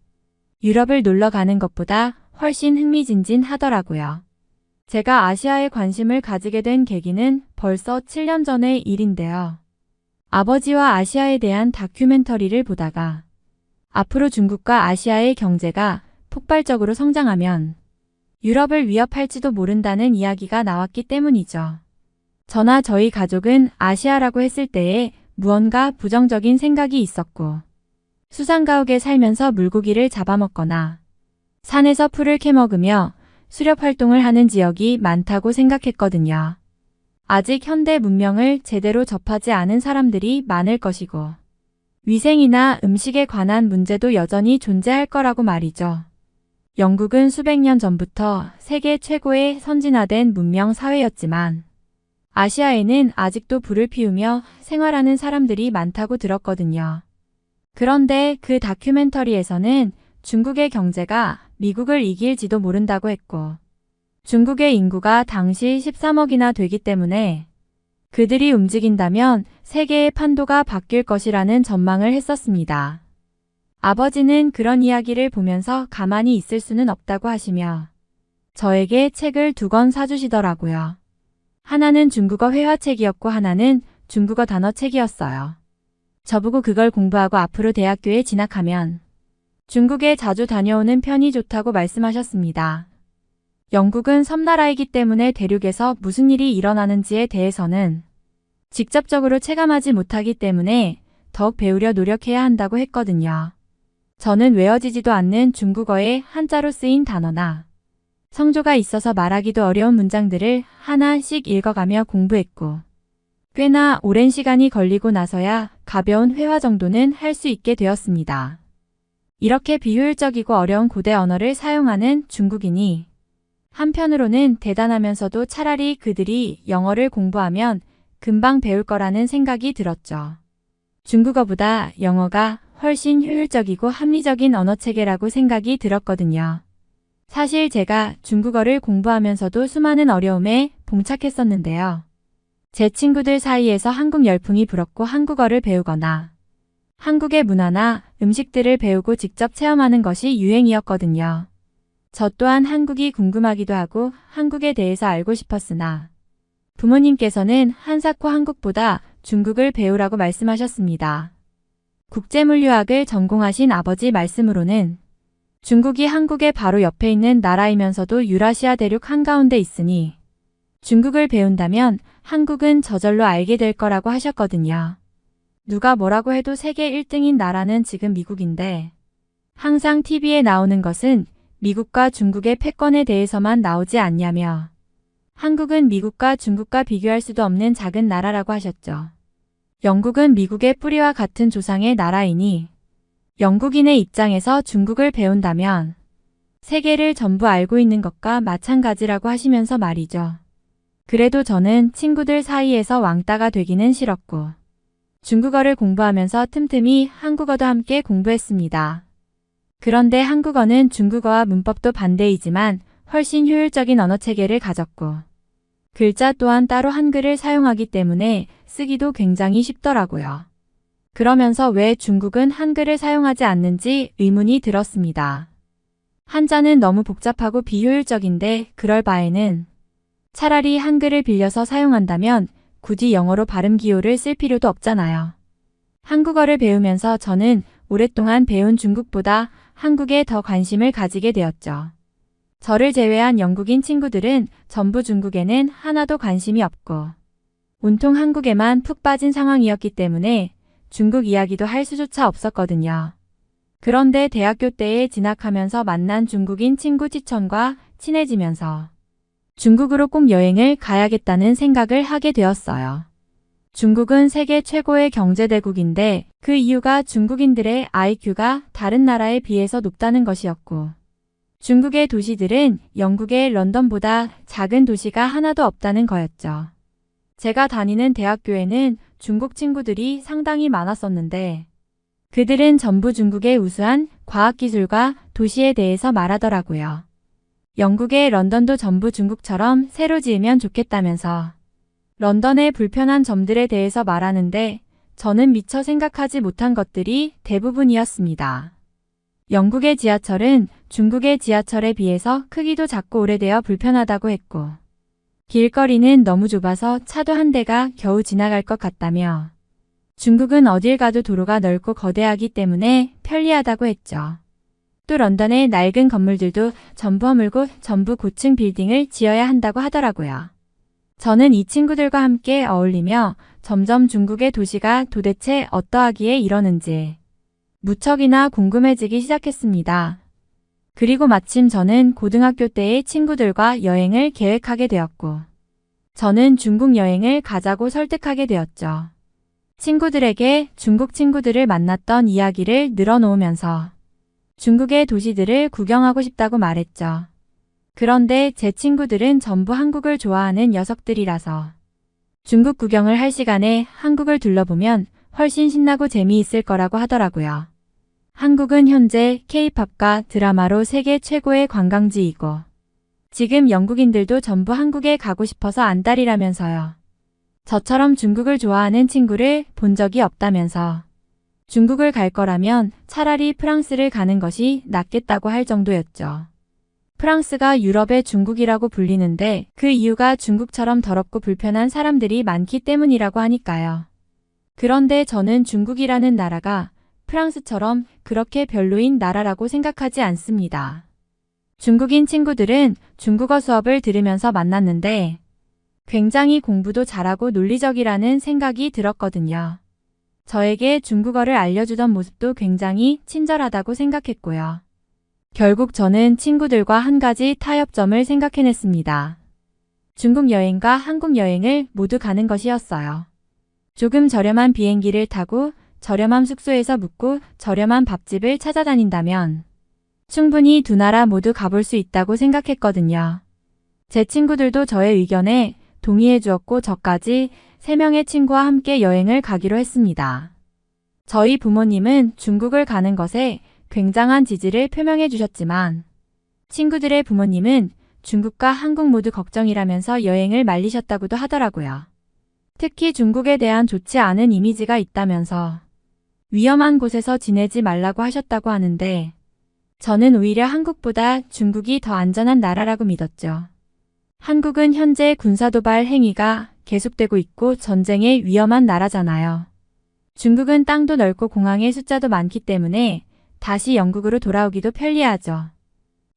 유럽을 놀러 가는 것보다 훨씬 흥미진진하더라고요. 제가 아시아에 관심을 가지게 된 계기는 벌써 7년 전의 일인데요. 아버지와 아시아에 대한 다큐멘터리를 보다가 앞으로 중국과 아시아의 경제가 폭발적으로 성장하면 유럽을 위협할지도 모른다는 이야기가 나왔기 때문이죠. 저나 저희 가족은 아시아라고 했을 때에 무언가 부정적인 생각이 있었고 수상가옥에 살면서 물고기를 잡아먹거나 산에서 풀을 캐먹으며 수렵 활동을 하는 지역이 많다고 생각했거든요. 아직 현대 문명을 제대로 접하지 않은 사람들이 많을 것이고 위생이나 음식에 관한 문제도 여전히 존재할 거라고 말이죠. 영국은 수백 년 전부터 세계 최고의 선진화된 문명 사회였지만 아시아에는 아직도 불을 피우며 생활하는 사람들이 많다고 들었거든요. 그런데 그 다큐멘터리에서는 중국의 경제가 미국을 이길지도 모른다고 했고 중국의 인구가 당시 13억이나 되기 때문에 그들이 움직인다면 세계의 판도가 바뀔 것이라는 전망을 했었습니다. 아버지는 그런 이야기를 보면서 가만히 있을 수는 없다고 하시며 저에게 책을 2권 사주시더라고요. 하나는 중국어 회화책이었고 하나는 중국어 단어책이었어요. 저보고 그걸 공부하고 앞으로 대학교에 진학하면 중국에 자주 다녀오는 편이 좋다고 말씀하셨습니다. 영국은 섬나라이기 때문에 대륙에서 무슨 일이 일어나는지에 대해서는 직접적으로 체감하지 못하기 때문에 더욱 배우려 노력해야 한다고 했거든요. 저는 외워지지도 않는 중국어의 한자로 쓰인 단어나 성조가 있어서 말하기도 어려운 문장들을 하나씩 읽어가며 공부했고 꽤나 오랜 시간이 걸리고 나서야 가벼운 회화 정도는 할 수 있게 되었습니다. 이렇게 비효율적이고 어려운 고대 언어를 사용하는 중국인이 한편으로는 대단하면서도 차라리 그들이 영어를 공부하면 금방 배울 거라는 생각이 들었죠. 중국어보다 영어가 훨씬 효율적이고 합리적인 언어체계라고 생각이 들었거든요. 사실 제가 중국어를 공부하면서도 수많은 어려움에 봉착했었는데요. 제 친구들 사이에서 한국 열풍이 불었고 한국어를 배우거나 한국의 문화나 음식들을 배우고 직접 체험하는 것이 유행이었거든요. 저 또한 한국이 궁금하기도 하고 한국에 대해서 알고 싶었으나 부모님께서는 한사코 한국보다 중국을 배우라고 말씀하셨습니다. 국제물류학을 전공하신 아버지 말씀으로는 중국이 한국의 바로 옆에 있는 나라이면서도 유라시아 대륙 한가운데 있으니 중국을 배운다면 한국은 저절로 알게 될 거라고 하셨거든요. 누가 뭐라고 해도 세계 1등인 나라는 지금 미국인데 항상 TV에 나오는 것은 미국과 중국의 패권에 대해서만 나오지 않냐며 한국은 미국과 중국과 비교할 수도 없는 작은 나라라고 하셨죠. 영국은 미국의 뿌리와 같은 조상의 나라이니 영국인의 입장에서 중국을 배운다면 세계를 전부 알고 있는 것과 마찬가지라고 하시면서 말이죠. 그래도 저는 친구들 사이에서 왕따가 되기는 싫었고 중국어를 공부하면서 틈틈이 한국어도 함께 공부했습니다. 그런데 한국어는 중국어와 문법도 반대이지만 훨씬 효율적인 언어체계를 가졌고 글자 또한 따로 한글을 사용하기 때문에 쓰기도 굉장히 쉽더라고요. 그러면서 왜 중국은 한글을 사용하지 않는지 의문이 들었습니다. 한자는 너무 복잡하고 비효율적인데 그럴 바에는 차라리 한글을 빌려서 사용한다면 굳이 영어로 발음 기호를 쓸 필요도 없잖아요. 한국어를 배우면서 저는 오랫동안 배운 중국보다 한국에 더 관심을 가지게 되었죠. 저를 제외한 영국인 친구들은 전부 중국에는 하나도 관심이 없고 온통 한국에만 푹 빠진 상황이었기 때문에 중국 이야기도 할 수조차 없었거든요. 그런데 대학교 때에 진학하면서 만난 중국인 친구 지천과 친해지면서 중국으로 꼭 여행을 가야겠다는 생각을 하게 되었어요. 중국은 세계 최고의 경제대국인데 그 이유가 중국인들의 IQ가 다른 나라에 비해서 높다는 것이었고 중국의 도시들은 영국의 런던보다 작은 도시가 하나도 없다는 거였죠. 제가 다니는 대학교에는 중국 친구들이 상당히 많았었는데 그들은 전부 중국의 우수한 과학기술과 도시에 대해서 말하더라고요. 영국의 런던도 전부 중국처럼 새로 지으면 좋겠다면서 런던의 불편한 점들에 대해서 말하는데 저는 미처 생각하지 못한 것들이 대부분이었습니다. 영국의 지하철은 중국의 지하철에 비해서 크기도 작고 오래되어 불편하다고 했고 길거리는 너무 좁아서 차도 한 대가 겨우 지나갈 것 같다며 중국은 어딜 가도 도로가 넓고 거대하기 때문에 편리하다고 했죠. 또 런던의 낡은 건물들도 전부 허물고 전부 고층 빌딩을 지어야 한다고 하더라고요. 저는 이 친구들과 함께 어울리며 점점 중국의 도시가 도대체 어떠하기에 이러는지 무척이나 궁금해지기 시작했습니다. 그리고 마침 저는 고등학교 때의 친구들과 여행을 계획하게 되었고 저는 중국 여행을 가자고 설득하게 되었죠. 친구들에게 중국 친구들을 만났던 이야기를 늘어놓으면서 중국의 도시들을 구경하고 싶다고 말했죠. 그런데 제 친구들은 전부 한국을 좋아하는 녀석들이라서 중국 구경을 할 시간에 한국을 둘러보면 훨씬 신나고 재미있을 거라고 하더라고요. 한국은 현재 K-팝과 드라마로 세계 최고의 관광지이고 지금 영국인들도 전부 한국에 가고 싶어서 안달이라면서요. 저처럼 중국을 좋아하는 친구를 본 적이 없다면서 중국을 갈 거라면 차라리 프랑스를 가는 것이 낫겠다고 할 정도였죠. 프랑스가 유럽의 중국이라고 불리는데 그 이유가 중국처럼 더럽고 불편한 사람들이 많기 때문이라고 하니까요. 그런데 저는 중국이라는 나라가 프랑스처럼 그렇게 별로인 나라라고 생각하지 않습니다. 중국인 친구들은 중국어 수업을 들으면서 만났는데 굉장히 공부도 잘하고 논리적이라는 생각이 들었거든요. 저에게 중국어를 알려주던 모습도 굉장히 친절하다고 생각했고요. 결국 저는 친구들과 한 가지 타협점을 생각해냈습니다. 중국 여행과 한국 여행을 모두 가는 것이었어요. 조금 저렴한 비행기를 타고 저렴한 숙소에서 묵고 저렴한 밥집을 찾아다닌다면 충분히 두 나라 모두 가볼 수 있다고 생각했거든요. 제 친구들도 저의 의견에 동의해 주었고 저까지 3명의 친구와 함께 여행을 가기로 했습니다. 저희 부모님은 중국을 가는 것에 굉장한 지지를 표명해 주셨지만 친구들의 부모님은 중국과 한국 모두 걱정이라면서 여행을 말리셨다고도 하더라고요. 특히 중국에 대한 좋지 않은 이미지가 있다면서 위험한 곳에서 지내지 말라고 하셨다고 하는데 저는 오히려 한국보다 중국이 더 안전한 나라라고 믿었죠. 한국은 현재 군사도발 행위가 계속되고 있고 전쟁의 위험한 나라잖아요. 중국은 땅도 넓고 공항의 숫자도 많기 때문에 다시 영국으로 돌아오기도 편리하죠.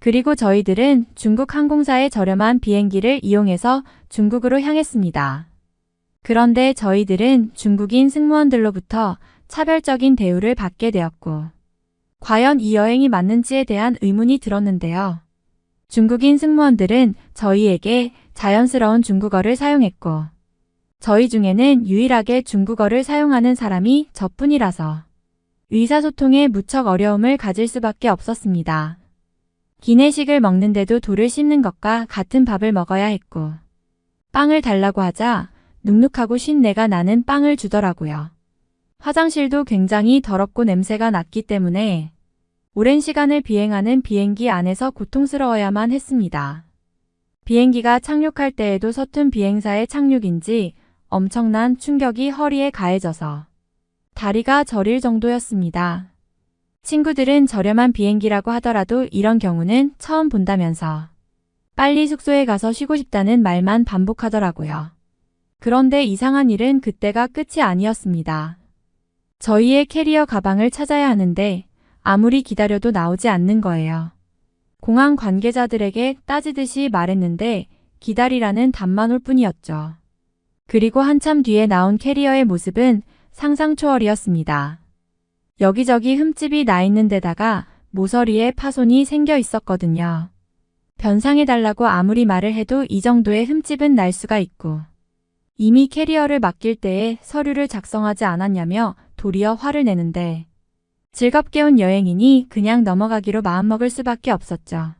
그리고 저희들은 중국 항공사의 저렴한 비행기를 이용해서 중국으로 향했습니다. 그런데 저희들은 중국인 승무원들로부터 차별적인 대우를 받게 되었고 과연 이 여행이 맞는지에 대한 의문이 들었는데요. 중국인 승무원들은 저희에게 자연스러운 중국어를 사용했고 저희 중에는 유일하게 중국어를 사용하는 사람이 저뿐이라서 의사소통에 무척 어려움을 가질 수밖에 없었습니다. 기내식을 먹는데도 돌을 씹는 것과 같은 밥을 먹어야 했고 빵을 달라고 하자 눅눅하고 쉰내가 나는 빵을 주더라고요. 화장실도 굉장히 더럽고 냄새가 났기 때문에 오랜 시간을 비행하는 비행기 안에서 고통스러워야만 했습니다. 비행기가 착륙할 때에도 서툰 비행사의 착륙인지 엄청난 충격이 허리에 가해져서 다리가 저릴 정도였습니다. 친구들은 저렴한 비행기라고 하더라도 이런 경우는 처음 본다면서 빨리 숙소에 가서 쉬고 싶다는 말만 반복하더라고요. 그런데 이상한 일은 그때가 끝이 아니었습니다. 저희의 캐리어 가방을 찾아야 하는데 아무리 기다려도 나오지 않는 거예요. 공항 관계자들에게 따지듯이 말했는데 기다리라는 답만 올 뿐이었죠. 그리고 한참 뒤에 나온 캐리어의 모습은 상상 초월이었습니다. 여기저기 흠집이 나 있는 데다가 모서리에 파손이 생겨 있었거든요. 변상해달라고 아무리 말을 해도 이 정도의 흠집은 날 수가 있고 이미 캐리어를 맡길 때에 서류를 작성하지 않았냐며 도리어 화를 내는데 즐겁게 온 여행이니 그냥 넘어가기로 마음먹을 수밖에 없었죠.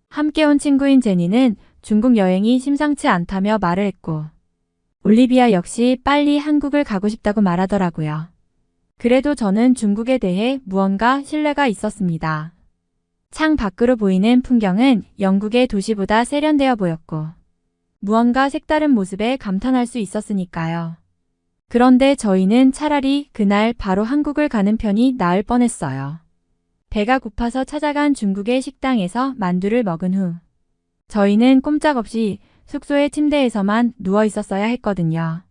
함께 온 친구인 제니는 중국 여행이 심상치 않다며 말을 했고 올리비아 역시 빨리 한국을 가고 싶다고 말하더라고요. 그래도 저는 중국에 대해 무언가 신뢰가 있었습니다. 창 밖으로 보이는 풍경은 영국의 도시보다 세련되어 보였고 무언가 색다른 모습에 감탄할 수 있었으니까요. 그런데 저희는 차라리 그날 바로 한국을 가는 편이 나을 뻔했어요. 배가 고파서 찾아간 중국의 식당에서 만두를 먹은 후 저희는 꼼짝없이 숙소의 침대에서만 누워 있었어야 했거든요.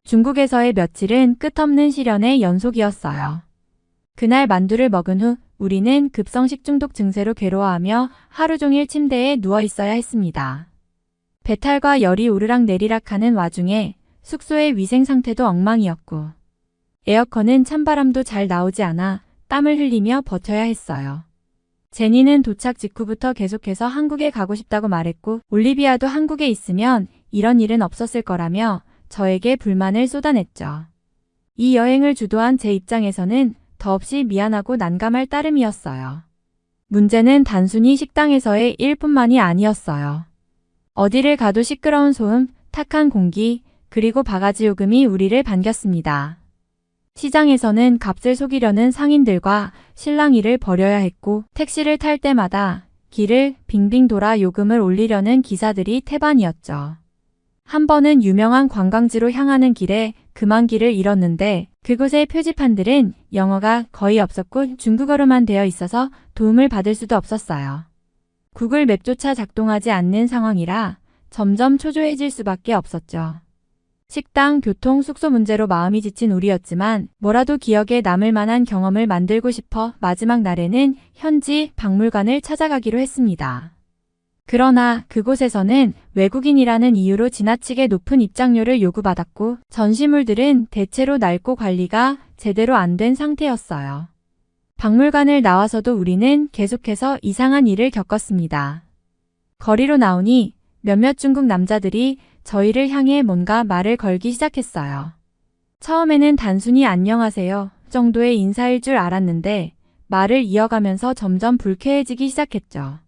중국에서의 며칠은 끝없는 시련의 연속이었어요. 그날 만두를 먹은 후 우리는 급성식 중독 증세로 괴로워하며 하루 종일 침대에 누워 있어야 했습니다. 배탈과 열이 오르락 내리락하는 와중에 숙소의 위생 상태도 엉망이었고 에어컨은 찬바람도 잘 나오지 않아 땀을 흘리며 버텨야 했어요. 제니는 도착 직후부터 계속해서 한국에 가고 싶다고 말했고 올리비아도 한국에 있으면 이런 일은 없었을 거라며 저에게 불만을 쏟아냈죠. 이 여행을 주도한 제 입장에서는 더없이 미안하고 난감할 따름이었어요. 문제는 단순히 식당에서의 일뿐만이 아니었어요. 어디를 가도 시끄러운 소음, 탁한 공기, 그리고 바가지 요금이 우리를 반겼습니다. 시장에서는 값을 속이려는 상인들과 실랑이를 벌여야 했고 택시를 탈 때마다 길을 빙빙 돌아 요금을 올리려는 기사들이 태반이었죠. 한 번은 유명한 관광지로 향하는 길에 금안길을 잃었는데 그곳의 표지판들은 영어가 거의 없었고 중국어로만 되어 있어서 도움을 받을 수도 없었어요. 구글 맵조차 작동하지 않는 상황이라 점점 초조해질 수밖에 없었죠. 식당, 교통, 숙소 문제로 마음이 지친 우리였지만 뭐라도 기억에 남을 만한 경험을 만들고 싶어 마지막 날에는 현지 박물관을 찾아가기로 했습니다. 그러나 그곳에서는 외국인이라는 이유로 지나치게 높은 입장료를 요구받았고 전시물들은 대체로 낡고 관리가 제대로 안 된 상태였어요. 박물관을 나와서도 우리는 계속해서 이상한 일을 겪었습니다. 거리로 나오니 몇몇 중국 남자들이 저희를 향해 뭔가 말을 걸기 시작했어요. 처음에는 단순히 안녕하세요 정도의 인사일 줄 알았는데 말을 이어가면서 점점 불쾌해지기 시작했죠.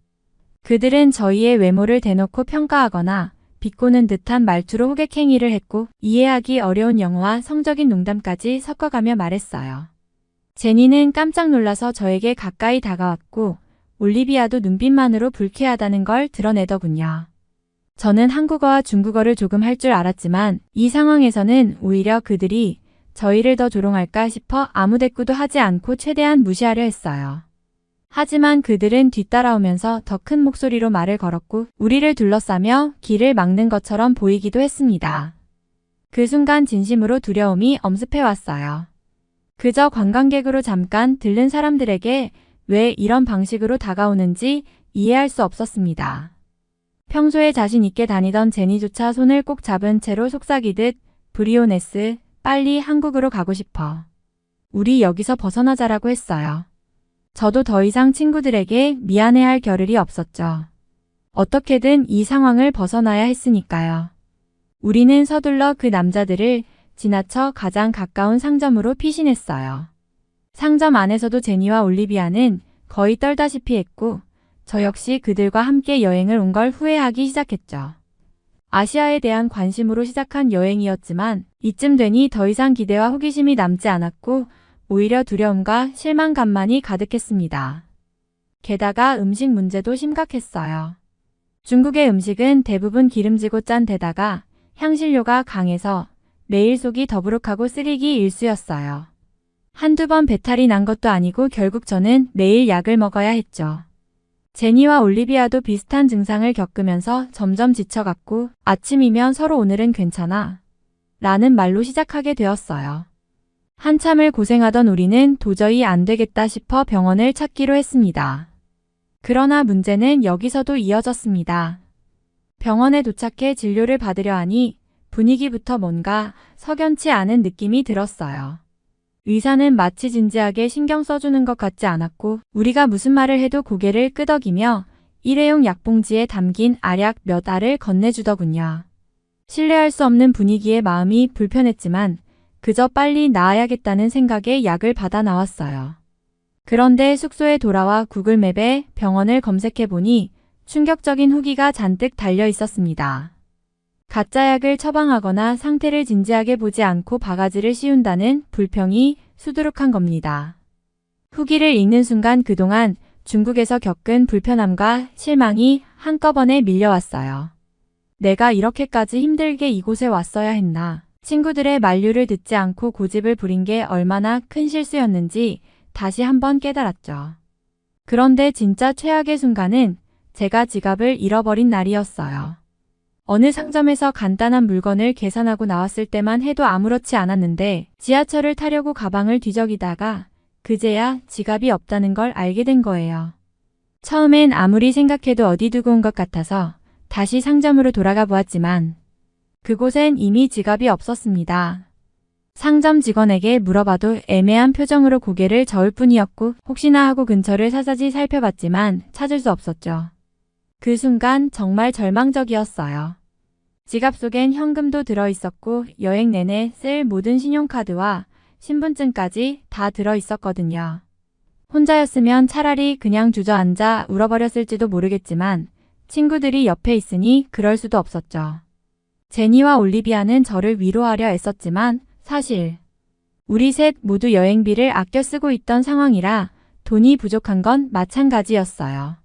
그들은 저희의 외모를 대놓고 평가하거나 비꼬는 듯한 말투로 호객행위를 했고 이해하기 어려운 영어와 성적인 농담까지 섞어가며 말했어요. 제니는 깜짝 놀라서 저에게 가까이 다가왔고 올리비아도 눈빛만으로 불쾌하다는 걸 드러내더군요. 저는 한국어와 중국어를 조금 할 줄 알았지만 이 상황에서는 오히려 그들이 저희를 더 조롱할까 싶어 아무 대꾸도 하지 않고 최대한 무시하려 했어요. 하지만 그들은 뒤따라오면서 더 큰 목소리로 말을 걸었고 우리를 둘러싸며 길을 막는 것처럼 보이기도 했습니다. 그 순간 진심으로 두려움이 엄습해왔어요. 그저 관광객으로 잠깐 들른 사람들에게 왜 이런 방식으로 다가오는지 이해할 수 없었습니다. 평소에 자신 있게 다니던 제니조차 손을 꼭 잡은 채로 속삭이듯 브리오네스, 빨리 한국으로 가고 싶어. 우리 여기서 벗어나자라고 했어요. 저도 더 이상 친구들에게 미안해할 겨를이 없었죠. 어떻게든 이 상황을 벗어나야 했으니까요. 우리는 서둘러 그 남자들을 지나쳐 가장 가까운 상점으로 피신했어요. 상점 안에서도 제니와 올리비아는 거의 떨다시피 했고 저 역시 그들과 함께 여행을 온 걸 후회하기 시작했죠. 아시아에 대한 관심으로 시작한 여행이었지만 이쯤 되니 더 이상 기대와 호기심이 남지 않았고 오히려 두려움과 실망감만이 가득했습니다. 게다가 음식 문제도 심각했어요. 중국의 음식은 대부분 기름지고 짠 데다가 향신료가 강해서 매일 속이 더부룩하고 쓰리기 일쑤였어요. 한두 번 배탈이 난 것도 아니고 결국 저는 매일 약을 먹어야 했죠. 제니와 올리비아도 비슷한 증상을 겪으면서 점점 지쳐갔고 아침이면 서로 오늘은 괜찮아 라는 말로 시작하게 되었어요. 한참을 고생하던 우리는 도저히 안 되겠다 싶어 병원을 찾기로 했습니다. 그러나 문제는 여기서도 이어졌습니다. 병원에 도착해 진료를 받으려 하니 분위기부터 뭔가 석연치 않은 느낌이 들었어요. 의사는 마치 진지하게 신경 써주는 것 같지 않았고 우리가 무슨 말을 해도 고개를 끄덕이며 일회용 약봉지에 담긴 알약 몇 알을 건네주더군요. 신뢰할 수 없는 분위기에 마음이 불편했지만 그저 빨리 나아야겠다는 생각에 약을 받아 나왔어요. 그런데 숙소에 돌아와 구글맵에 병원을 검색해보니 충격적인 후기가 잔뜩 달려 있었습니다. 가짜 약을 처방하거나 상태를 진지하게 보지 않고 바가지를 씌운다는 불평이 수두룩한 겁니다. 후기를 읽는 순간 그동안 중국에서 겪은 불편함과 실망이 한꺼번에 밀려왔어요. 내가 이렇게까지 힘들게 이곳에 왔어야 했나. 친구들의 만류를 듣지 않고 고집을 부린 게 얼마나 큰 실수였는지 다시 한번 깨달았죠. 그런데 진짜 최악의 순간은 제가 지갑을 잃어버린 날이었어요. 어느 상점에서 간단한 물건을 계산하고 나왔을 때만 해도 아무렇지 않았는데 지하철을 타려고 가방을 뒤적이다가 그제야 지갑이 없다는 걸 알게 된 거예요. 처음엔 아무리 생각해도 어디 두고 온 것 같아서 다시 상점으로 돌아가 보았지만 그곳엔 이미 지갑이 없었습니다. 상점 직원에게 물어봐도 애매한 표정으로 고개를 저을 뿐이었고 혹시나 하고 근처를 사사지 살펴봤지만 찾을 수 없었죠. 그 순간 정말 절망적이었어요. 지갑 속엔 현금도 들어있었고 여행 내내 쓸 모든 신용카드와 신분증까지 다 들어있었거든요. 혼자였으면 차라리 그냥 주저앉아 울어버렸을지도 모르겠지만 친구들이 옆에 있으니 그럴 수도 없었죠. 제니와 올리비아는 저를 위로하려 애썼지만 사실 우리 셋 모두 여행비를 아껴 쓰고 있던 상황이라 돈이 부족한 건 마찬가지였어요.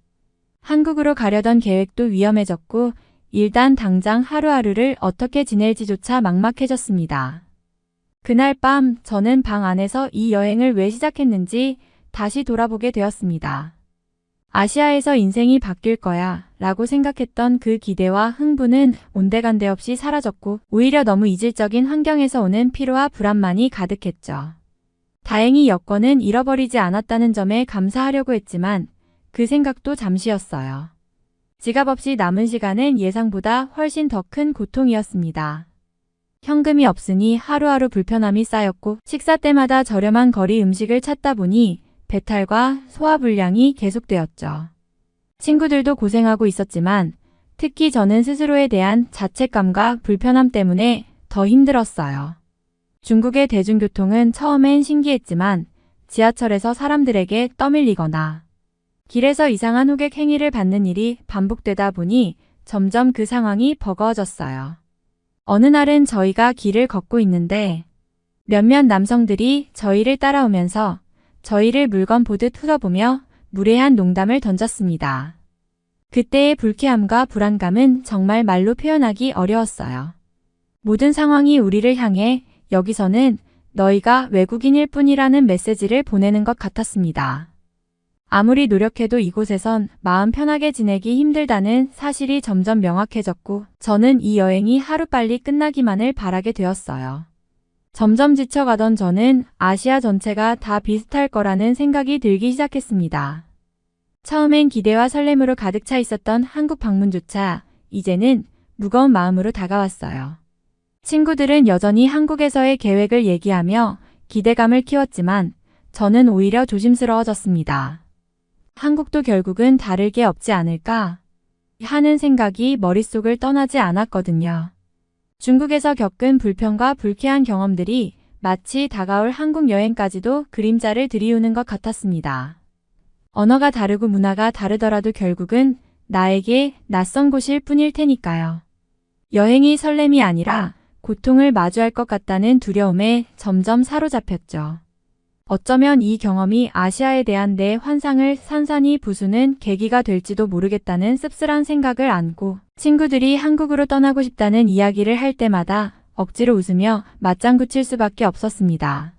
한국으로 가려던 계획도 위험해졌고 일단 당장 하루하루를 어떻게 지낼지조차 막막해졌습니다. 그날 밤 저는 방 안에서 이 여행을 왜 시작했는지 다시 돌아보게 되었습니다. 아시아에서 인생이 바뀔 거야 라고 생각했던 그 기대와 흥분은 온데간데 없이 사라졌고 오히려 너무 이질적인 환경에서 오는 피로와 불안만이 가득했죠. 다행히 여권은 잃어버리지 않았다는 점에 감사하려고 했지만 그 생각도 잠시였어요. 지갑 없이 남은 시간은 예상보다 훨씬 더 큰 고통이었습니다. 현금이 없으니 하루하루 불편함이 쌓였고 식사 때마다 저렴한 거리 음식을 찾다 보니 배탈과 소화불량이 계속되었죠. 친구들도 고생하고 있었지만 특히 저는 스스로에 대한 자책감과 불편함 때문에 더 힘들었어요. 중국의 대중교통은 처음엔 신기했지만 지하철에서 사람들에게 떠밀리거나 길에서 이상한 호객 행위를 받는 일이 반복되다 보니 점점 그 상황이 버거워졌어요. 어느 날은 저희가 길을 걷고 있는데 몇몇 남성들이 저희를 따라오면서 저희를 물건 보듯 훑어보며 무례한 농담을 던졌습니다. 그때의 불쾌함과 불안감은 정말 말로 표현하기 어려웠어요. 모든 상황이 우리를 향해 여기서는 너희가 외국인일 뿐이라는 메시지를 보내는 것 같았습니다. 아무리 노력해도 이곳에선 마음 편하게 지내기 힘들다는 사실이 점점 명확해졌고 저는 이 여행이 하루빨리 끝나기만을 바라게 되었어요. 점점 지쳐가던 저는 아시아 전체가 다 비슷할 거라는 생각이 들기 시작했습니다. 처음엔 기대와 설렘으로 가득 차 있었던 한국 방문조차 이제는 무거운 마음으로 다가왔어요. 친구들은 여전히 한국에서의 계획을 얘기하며 기대감을 키웠지만 저는 오히려 조심스러워졌습니다. 한국도 결국은 다를 게 없지 않을까 하는 생각이 머릿속을 떠나지 않았거든요. 중국에서 겪은 불편과 불쾌한 경험들이 마치 다가올 한국 여행까지도 그림자를 들이우는 것 같았습니다. 언어가 다르고 문화가 다르더라도 결국은 나에게 낯선 곳일 뿐일 테니까요. 여행이 설렘이 아니라 고통을 마주할 것 같다는 두려움에 점점 사로잡혔죠. 어쩌면 이 경험이 아시아에 대한 내 환상을 산산이 부수는 계기가 될지도 모르겠다는 씁쓸한 생각을 안고 친구들이 한국으로 떠나고 싶다는 이야기를 할 때마다 억지로 웃으며 맞장구 칠 수밖에 없었습니다.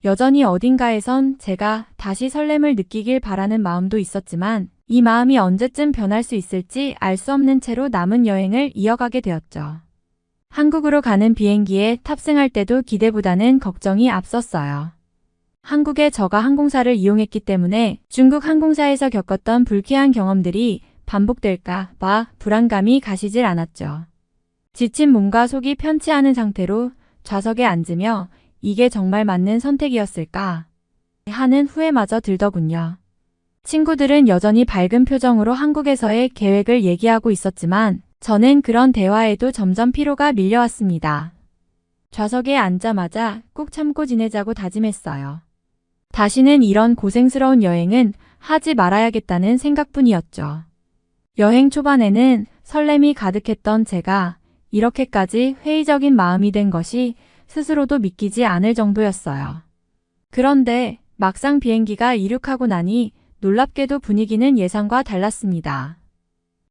여전히 어딘가에선 제가 다시 설렘을 느끼길 바라는 마음도 있었지만 이 마음이 언제쯤 변할 수 있을지 알 수 없는 채로 남은 여행을 이어가게 되었죠. 한국으로 가는 비행기에 탑승할 때도 기대보다는 걱정이 앞섰어요. 한국의 저가 항공사를 이용했기 때문에 중국 항공사에서 겪었던 불쾌한 경험들이 반복될까 봐 불안감이 가시질 않았죠. 지친 몸과 속이 편치 않은 상태로 좌석에 앉으며 이게 정말 맞는 선택이었을까 하는 후회마저 들더군요. 친구들은 여전히 밝은 표정으로 한국에서의 계획을 얘기하고 있었지만 저는 그런 대화에도 점점 피로가 밀려왔습니다. 좌석에 앉자마자 꼭 참고 지내자고 다짐했어요. 다시는 이런 고생스러운 여행은 하지 말아야겠다는 생각뿐이었죠. 여행 초반에는 설렘이 가득했던 제가 이렇게까지 회의적인 마음이 된 것이 스스로도 믿기지 않을 정도였어요. 그런데 막상 비행기가 이륙하고 나니 놀랍게도 분위기는 예상과 달랐습니다.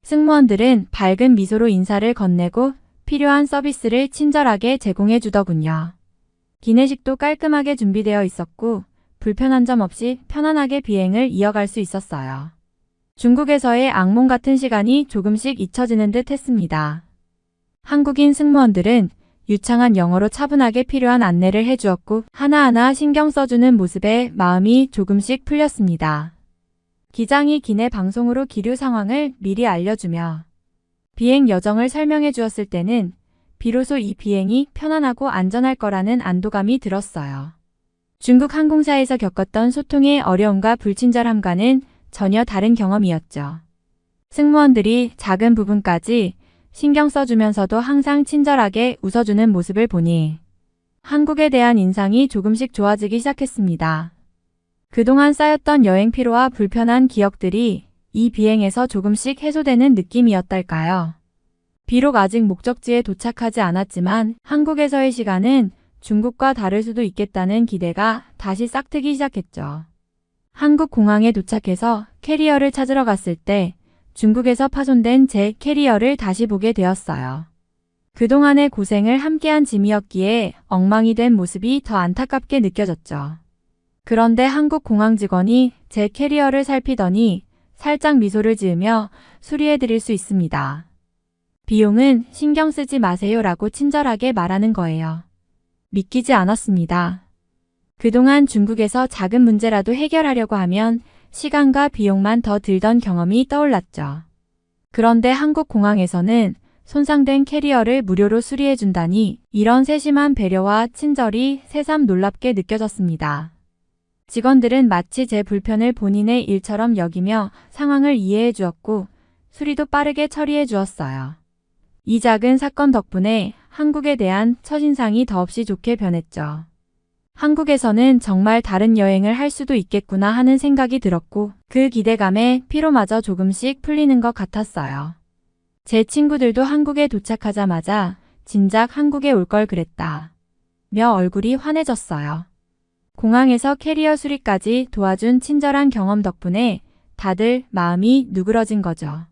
승무원들은 밝은 미소로 인사를 건네고 필요한 서비스를 친절하게 제공해 주더군요. 기내식도 깔끔하게 준비되어 있었고 불편한 점 없이 편안하게 비행을 이어갈 수 있었어요. 중국에서의 악몽 같은 시간이 조금씩 잊혀지는 듯 했습니다. 한국인 승무원들은 유창한 영어로 차분하게 필요한 안내를 해주었고 하나하나 신경 써주는 모습에 마음이 조금씩 풀렸습니다. 기장이 기내 방송으로 기류 상황을 미리 알려주며 비행 여정을 설명해 주었을 때는 비로소 이 비행이 편안하고 안전할 거라는 안도감이 들었어요. 중국 항공사에서 겪었던 소통의 어려움과 불친절함과는 전혀 다른 경험이었죠. 승무원들이 작은 부분까지 신경 써주면서도 항상 친절하게 웃어주는 모습을 보니 한국에 대한 인상이 조금씩 좋아지기 시작했습니다. 그동안 쌓였던 여행 피로와 불편한 기억들이 이 비행에서 조금씩 해소되는 느낌이었달까요? 비록 아직 목적지에 도착하지 않았지만 한국에서의 시간은 중국과 다를 수도 있겠다는 기대가 다시 싹트기 시작했죠. 한국 공항에 도착해서 캐리어를 찾으러 갔을 때 중국에서 파손된 제 캐리어를 다시 보게 되었어요. 그동안의 고생을 함께한 짐이었기에 엉망이 된 모습이 더 안타깝게 느껴졌죠. 그런데 한국 공항 직원이 제 캐리어를 살피더니 살짝 미소를 지으며 수리해 드릴 수 있습니다. 비용은 신경 쓰지 마세요라고 친절하게 말하는 거예요. 믿기지 않았습니다. 그동안 중국에서 작은 문제라도 해결하려고 하면 시간과 비용만 더 들던 경험이 떠올랐죠. 그런데 한국 공항에서는 손상된 캐리어를 무료로 수리해준다니 이런 세심한 배려와 친절이 새삼 놀랍게 느껴졌습니다. 직원들은 마치 제 불편을 본인의 일처럼 여기며 상황을 이해해 주었고 수리도 빠르게 처리해 주었어요. 이 작은 사건 덕분에 한국에 대한 첫인상이 더없이 좋게 변했죠. 한국에서는 정말 다른 여행을 할 수도 있겠구나 하는 생각이 들었고 그 기대감에 피로마저 조금씩 풀리는 것 같았어요. 제 친구들도 한국에 도착하자마자 진작 한국에 올 걸 그랬다 며 얼굴이 환해졌어요. 공항에서 캐리어 수리까지 도와준 친절한 경험 덕분에 다들 마음이 누그러진 거죠.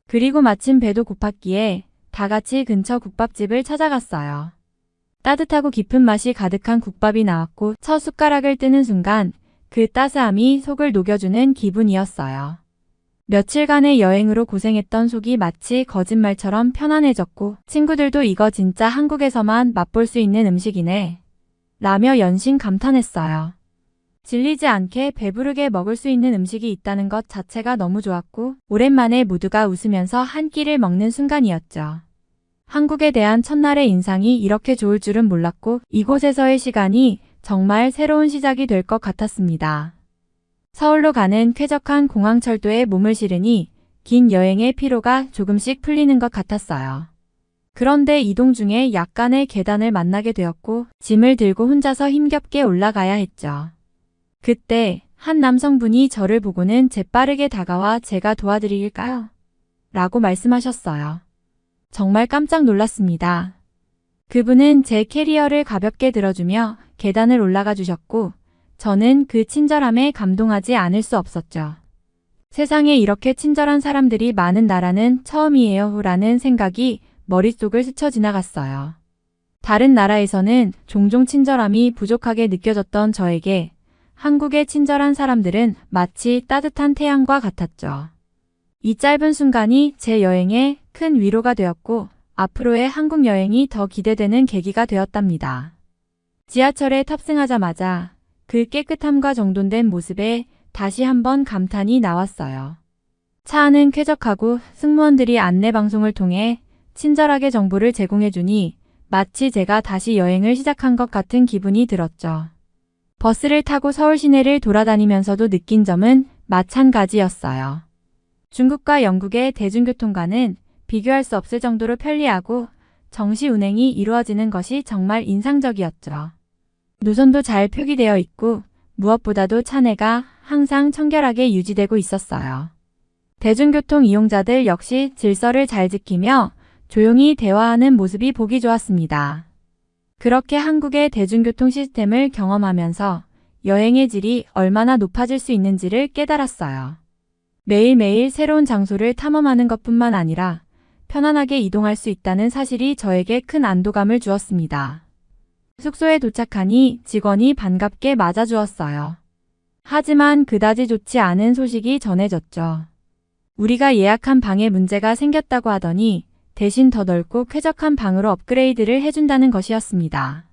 그리고 마침 배도 고팠기에 다 같이 근처 국밥집을 찾아갔어요. 따뜻하고 깊은 맛이 가득한 국밥이 나왔고 첫 숟가락을 뜨는 순간 그 따스함이 속을 녹여주는 기분이었어요. 며칠간의 여행으로 고생했던 속이 마치 거짓말처럼 편안해졌고 친구들도 이거 진짜 한국에서만 맛볼 수 있는 음식이네 라며 연신 감탄했어요. 질리지 않게 배부르게 먹을 수 있는 음식이 있다는 것 자체가 너무 좋았고 오랜만에 모두가 웃으면서 한 끼를 먹는 순간이었죠. 한국에 대한 첫날의 인상이 이렇게 좋을 줄은 몰랐고 이곳에서의 시간이 정말 새로운 시작이 될 것 같았습니다. 서울로 가는 쾌적한 공항철도에 몸을 실으니 긴 여행의 피로가 조금씩 풀리는 것 같았어요. 그런데 이동 중에 약간의 계단을 만나게 되었고 짐을 들고 혼자서 힘겹게 올라가야 했죠. 그때 한 남성분이 저를 보고는 재빠르게 다가와 제가 도와드릴까요? 라고 말씀하셨어요. 정말 깜짝 놀랐습니다. 그분은 제 캐리어를 가볍게 들어주며 계단을 올라가 주셨고 저는 그 친절함에 감동하지 않을 수 없었죠. 세상에 이렇게 친절한 사람들이 많은 나라는 처음이에요 라는 생각이 머릿속을 스쳐 지나갔어요. 다른 나라에서는 종종 친절함이 부족하게 느껴졌던 저에게 한국의 친절한 사람들은 마치 따뜻한 태양과 같았죠. 이 짧은 순간이 제 여행에 큰 위로가 되었고 앞으로의 한국 여행이 더 기대되는 계기가 되었답니다. 지하철에 탑승하자마자 그 깨끗함과 정돈된 모습에 다시 한번 감탄이 나왔어요. 차 안은 쾌적하고 승무원들이 안내 방송을 통해 친절하게 정보를 제공해주니 마치 제가 다시 여행을 시작한 것 같은 기분이 들었죠. 버스를 타고 서울 시내를 돌아다니면서도 느낀 점은 마찬가지였어요. 중국과 영국의 대중교통과는 비교할 수 없을 정도로 편리하고 정시 운행이 이루어지는 것이 정말 인상적이었죠. 노선도 잘 표기되어 있고 무엇보다도 차내가 항상 청결하게 유지되고 있었어요. 대중교통 이용자들 역시 질서를 잘 지키며 조용히 대화하는 모습이 보기 좋았습니다. 그렇게 한국의 대중교통 시스템을 경험하면서 여행의 질이 얼마나 높아질 수 있는지를 깨달았어요. 매일매일 새로운 장소를 탐험하는 것뿐만 아니라 편안하게 이동할 수 있다는 사실이 저에게 큰 안도감을 주었습니다. 숙소에 도착하니 직원이 반갑게 맞아주었어요. 하지만 그다지 좋지 않은 소식이 전해졌죠. 우리가 예약한 방에 문제가 생겼다고 하더니 대신 더 넓고 쾌적한 방으로 업그레이드를 해준다는 것이었습니다.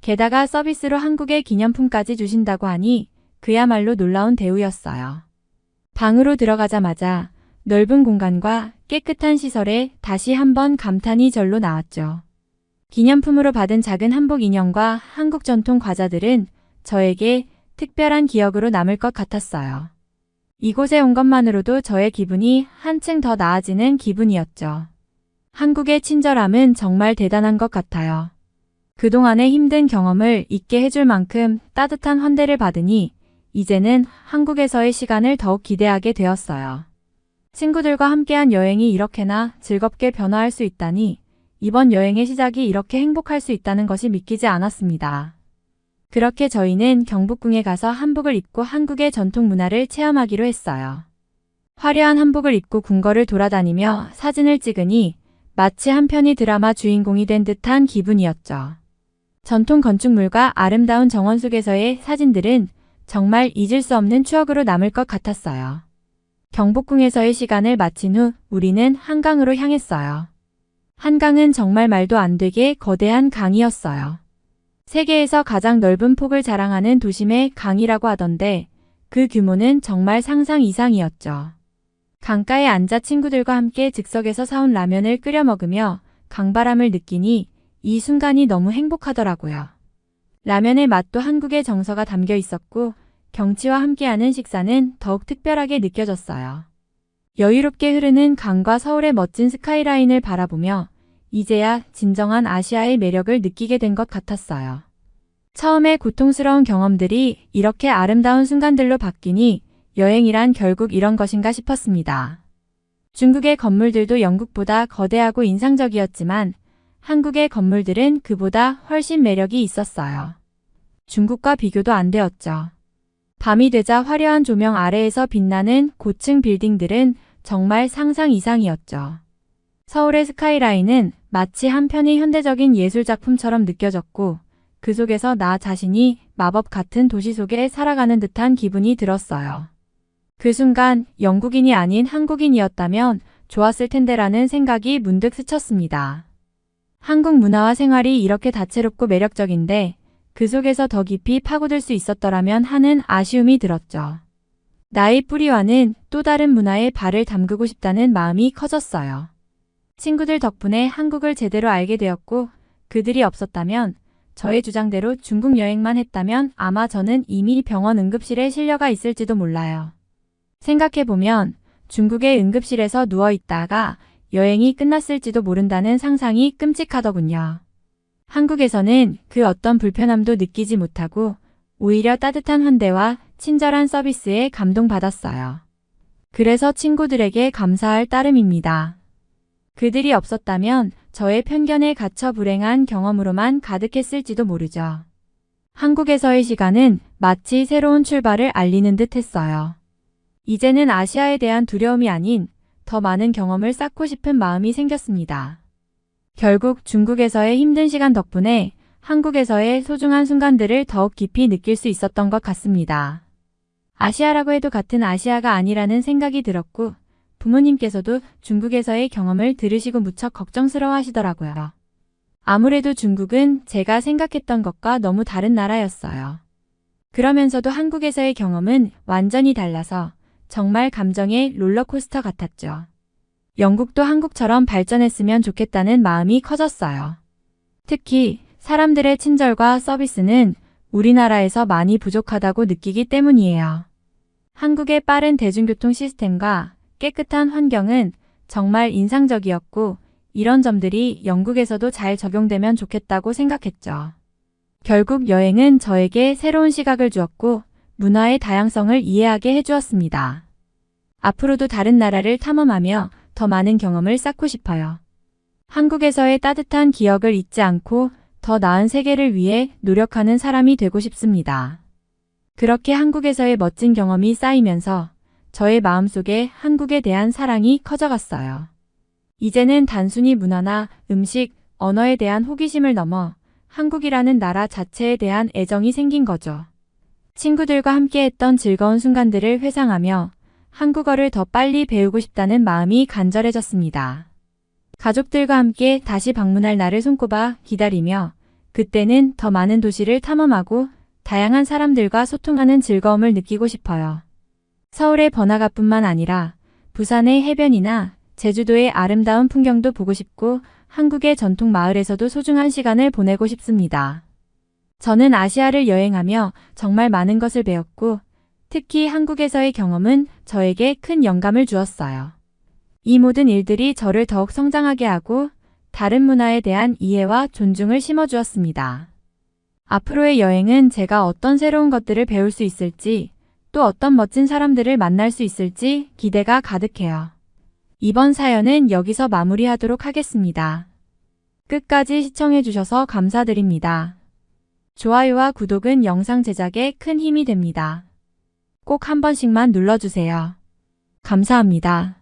게다가 서비스로 한국의 기념품까지 주신다고 하니 그야말로 놀라운 대우였어요. 방으로 들어가자마자 넓은 공간과 깨끗한 시설에 다시 한번 감탄이 절로 나왔죠. 기념품으로 받은 작은 한복 인형과 한국 전통 과자들은 저에게 특별한 기억으로 남을 것 같았어요. 이곳에 온 것만으로도 저의 기분이 한층 더 나아지는 기분이었죠. 한국의 친절함은 정말 대단한 것 같아요. 그동안의 힘든 경험을 잊게 해줄 만큼 따뜻한 환대를 받으니 이제는 한국에서의 시간을 더욱 기대하게 되었어요. 친구들과 함께한 여행이 이렇게나 즐겁게 변화할 수 있다니 이번 여행의 시작이 이렇게 행복할 수 있다는 것이 믿기지 않았습니다. 그렇게 저희는 경복궁에 가서 한복을 입고 한국의 전통 문화를 체험하기로 했어요. 화려한 한복을 입고 궁궐을 돌아다니며 사진을 찍으니 마치 한 편의 드라마 주인공이 된 듯한 기분이었죠. 전통 건축물과 아름다운 정원 속에서의 사진들은 정말 잊을 수 없는 추억으로 남을 것 같았어요. 경복궁에서의 시간을 마친 후 우리는 한강으로 향했어요. 한강은 정말 말도 안 되게 거대한 강이었어요. 세계에서 가장 넓은 폭을 자랑하는 도심의 강이라고 하던데 그 규모는 정말 상상 이상이었죠. 강가에 앉아 친구들과 함께 즉석에서 사온 라면을 끓여 먹으며 강바람을 느끼니 이 순간이 너무 행복하더라고요. 라면의 맛도 한국의 정서가 담겨 있었고 경치와 함께하는 식사는 더욱 특별하게 느껴졌어요. 여유롭게 흐르는 강과 서울의 멋진 스카이라인을 바라보며 이제야 진정한 아시아의 매력을 느끼게 된 것 같았어요. 처음에 고통스러운 경험들이 이렇게 아름다운 순간들로 바뀌니 여행이란 결국 이런 것인가 싶었습니다. 중국의 건물들도 영국보다 거대하고 인상적이었지만 한국의 건물들은 그보다 훨씬 매력이 있었어요. 중국과 비교도 안 되었죠. 밤이 되자 화려한 조명 아래에서 빛나는 고층 빌딩들은 정말 상상 이상이었죠. 서울의 스카이라인은 마치 한 편의 현대적인 예술작품처럼 느껴졌고 그 속에서 나 자신이 마법 같은 도시 속에 살아가는 듯한 기분이 들었어요. 그 순간 영국인이 아닌 한국인이었다면 좋았을 텐데라는 생각이 문득 스쳤습니다. 한국 문화와 생활이 이렇게 다채롭고 매력적인데 그 속에서 더 깊이 파고들 수 있었더라면 하는 아쉬움이 들었죠. 나의 뿌리와는 또 다른 문화에 발을 담그고 싶다는 마음이 커졌어요. 친구들 덕분에 한국을 제대로 알게 되었고 그들이 없었다면 저의 주장대로 중국 여행만 했다면 아마 저는 이미 병원 응급실에 실려가 있을지도 몰라요. 생각해보면 중국의 응급실에서 누워있다가 여행이 끝났을지도 모른다는 상상이 끔찍하더군요. 한국에서는 그 어떤 불편함도 느끼지 못하고 오히려 따뜻한 환대와 친절한 서비스에 감동받았어요. 그래서 친구들에게 감사할 따름입니다. 그들이 없었다면 저의 편견에 갇혀 불행한 경험으로만 가득했을지도 모르죠. 한국에서의 시간은 마치 새로운 출발을 알리는 듯 했어요. 이제는 아시아에 대한 두려움이 아닌 더 많은 경험을 쌓고 싶은 마음이 생겼습니다. 결국 중국에서의 힘든 시간 덕분에 한국에서의 소중한 순간들을 더욱 깊이 느낄 수 있었던 것 같습니다. 아시아라고 해도 같은 아시아가 아니라는 생각이 들었고 부모님께서도 중국에서의 경험을 들으시고 무척 걱정스러워 하시더라고요. 아무래도 중국은 제가 생각했던 것과 너무 다른 나라였어요. 그러면서도 한국에서의 경험은 완전히 달라서 정말 감정의 롤러코스터 같았죠. 영국도 한국처럼 발전했으면 좋겠다는 마음이 커졌어요. 특히 사람들의 친절과 서비스는 우리나라에서 많이 부족하다고 느끼기 때문이에요. 한국의 빠른 대중교통 시스템과 깨끗한 환경은 정말 인상적이었고 이런 점들이 영국에서도 잘 적용되면 좋겠다고 생각했죠. 결국 여행은 저에게 새로운 시각을 주었고 문화의 다양성을 이해하게 해주었습니다. 앞으로도 다른 나라를 탐험하며 더 많은 경험을 쌓고 싶어요. 한국에서의 따뜻한 기억을 잊지 않고 더 나은 세계를 위해 노력하는 사람이 되고 싶습니다. 그렇게 한국에서의 멋진 경험이 쌓이면서 저의 마음속에 한국에 대한 사랑이 커져갔어요. 이제는 단순히 문화나 음식, 언어에 대한 호기심을 넘어 한국이라는 나라 자체에 대한 애정이 생긴 거죠. 친구들과 함께했던 즐거운 순간들을 회상하며 한국어를 더 빨리 배우고 싶다는 마음이 간절해졌습니다. 가족들과 함께 다시 방문할 날을 손꼽아 기다리며 그때는 더 많은 도시를 탐험하고 다양한 사람들과 소통하는 즐거움을 느끼고 싶어요. 서울의 번화가뿐만 아니라 부산의 해변이나 제주도의 아름다운 풍경도 보고 싶고 한국의 전통 마을에서도 소중한 시간을 보내고 싶습니다. 저는 아시아를 여행하며 정말 많은 것을 배웠고 특히 한국에서의 경험은 저에게 큰 영감을 주었어요. 이 모든 일들이 저를 더욱 성장하게 하고 다른 문화에 대한 이해와 존중을 심어주었습니다. 앞으로의 여행은 제가 어떤 새로운 것들을 배울 수 있을지 또 어떤 멋진 사람들을 만날 수 있을지 기대가 가득해요. 이번 사연은 여기서 마무리하도록 하겠습니다. 끝까지 시청해주셔서 감사드립니다. 좋아요와 구독은 영상 제작에 큰 힘이 됩니다. 꼭 한 번씩만 눌러주세요. 감사합니다.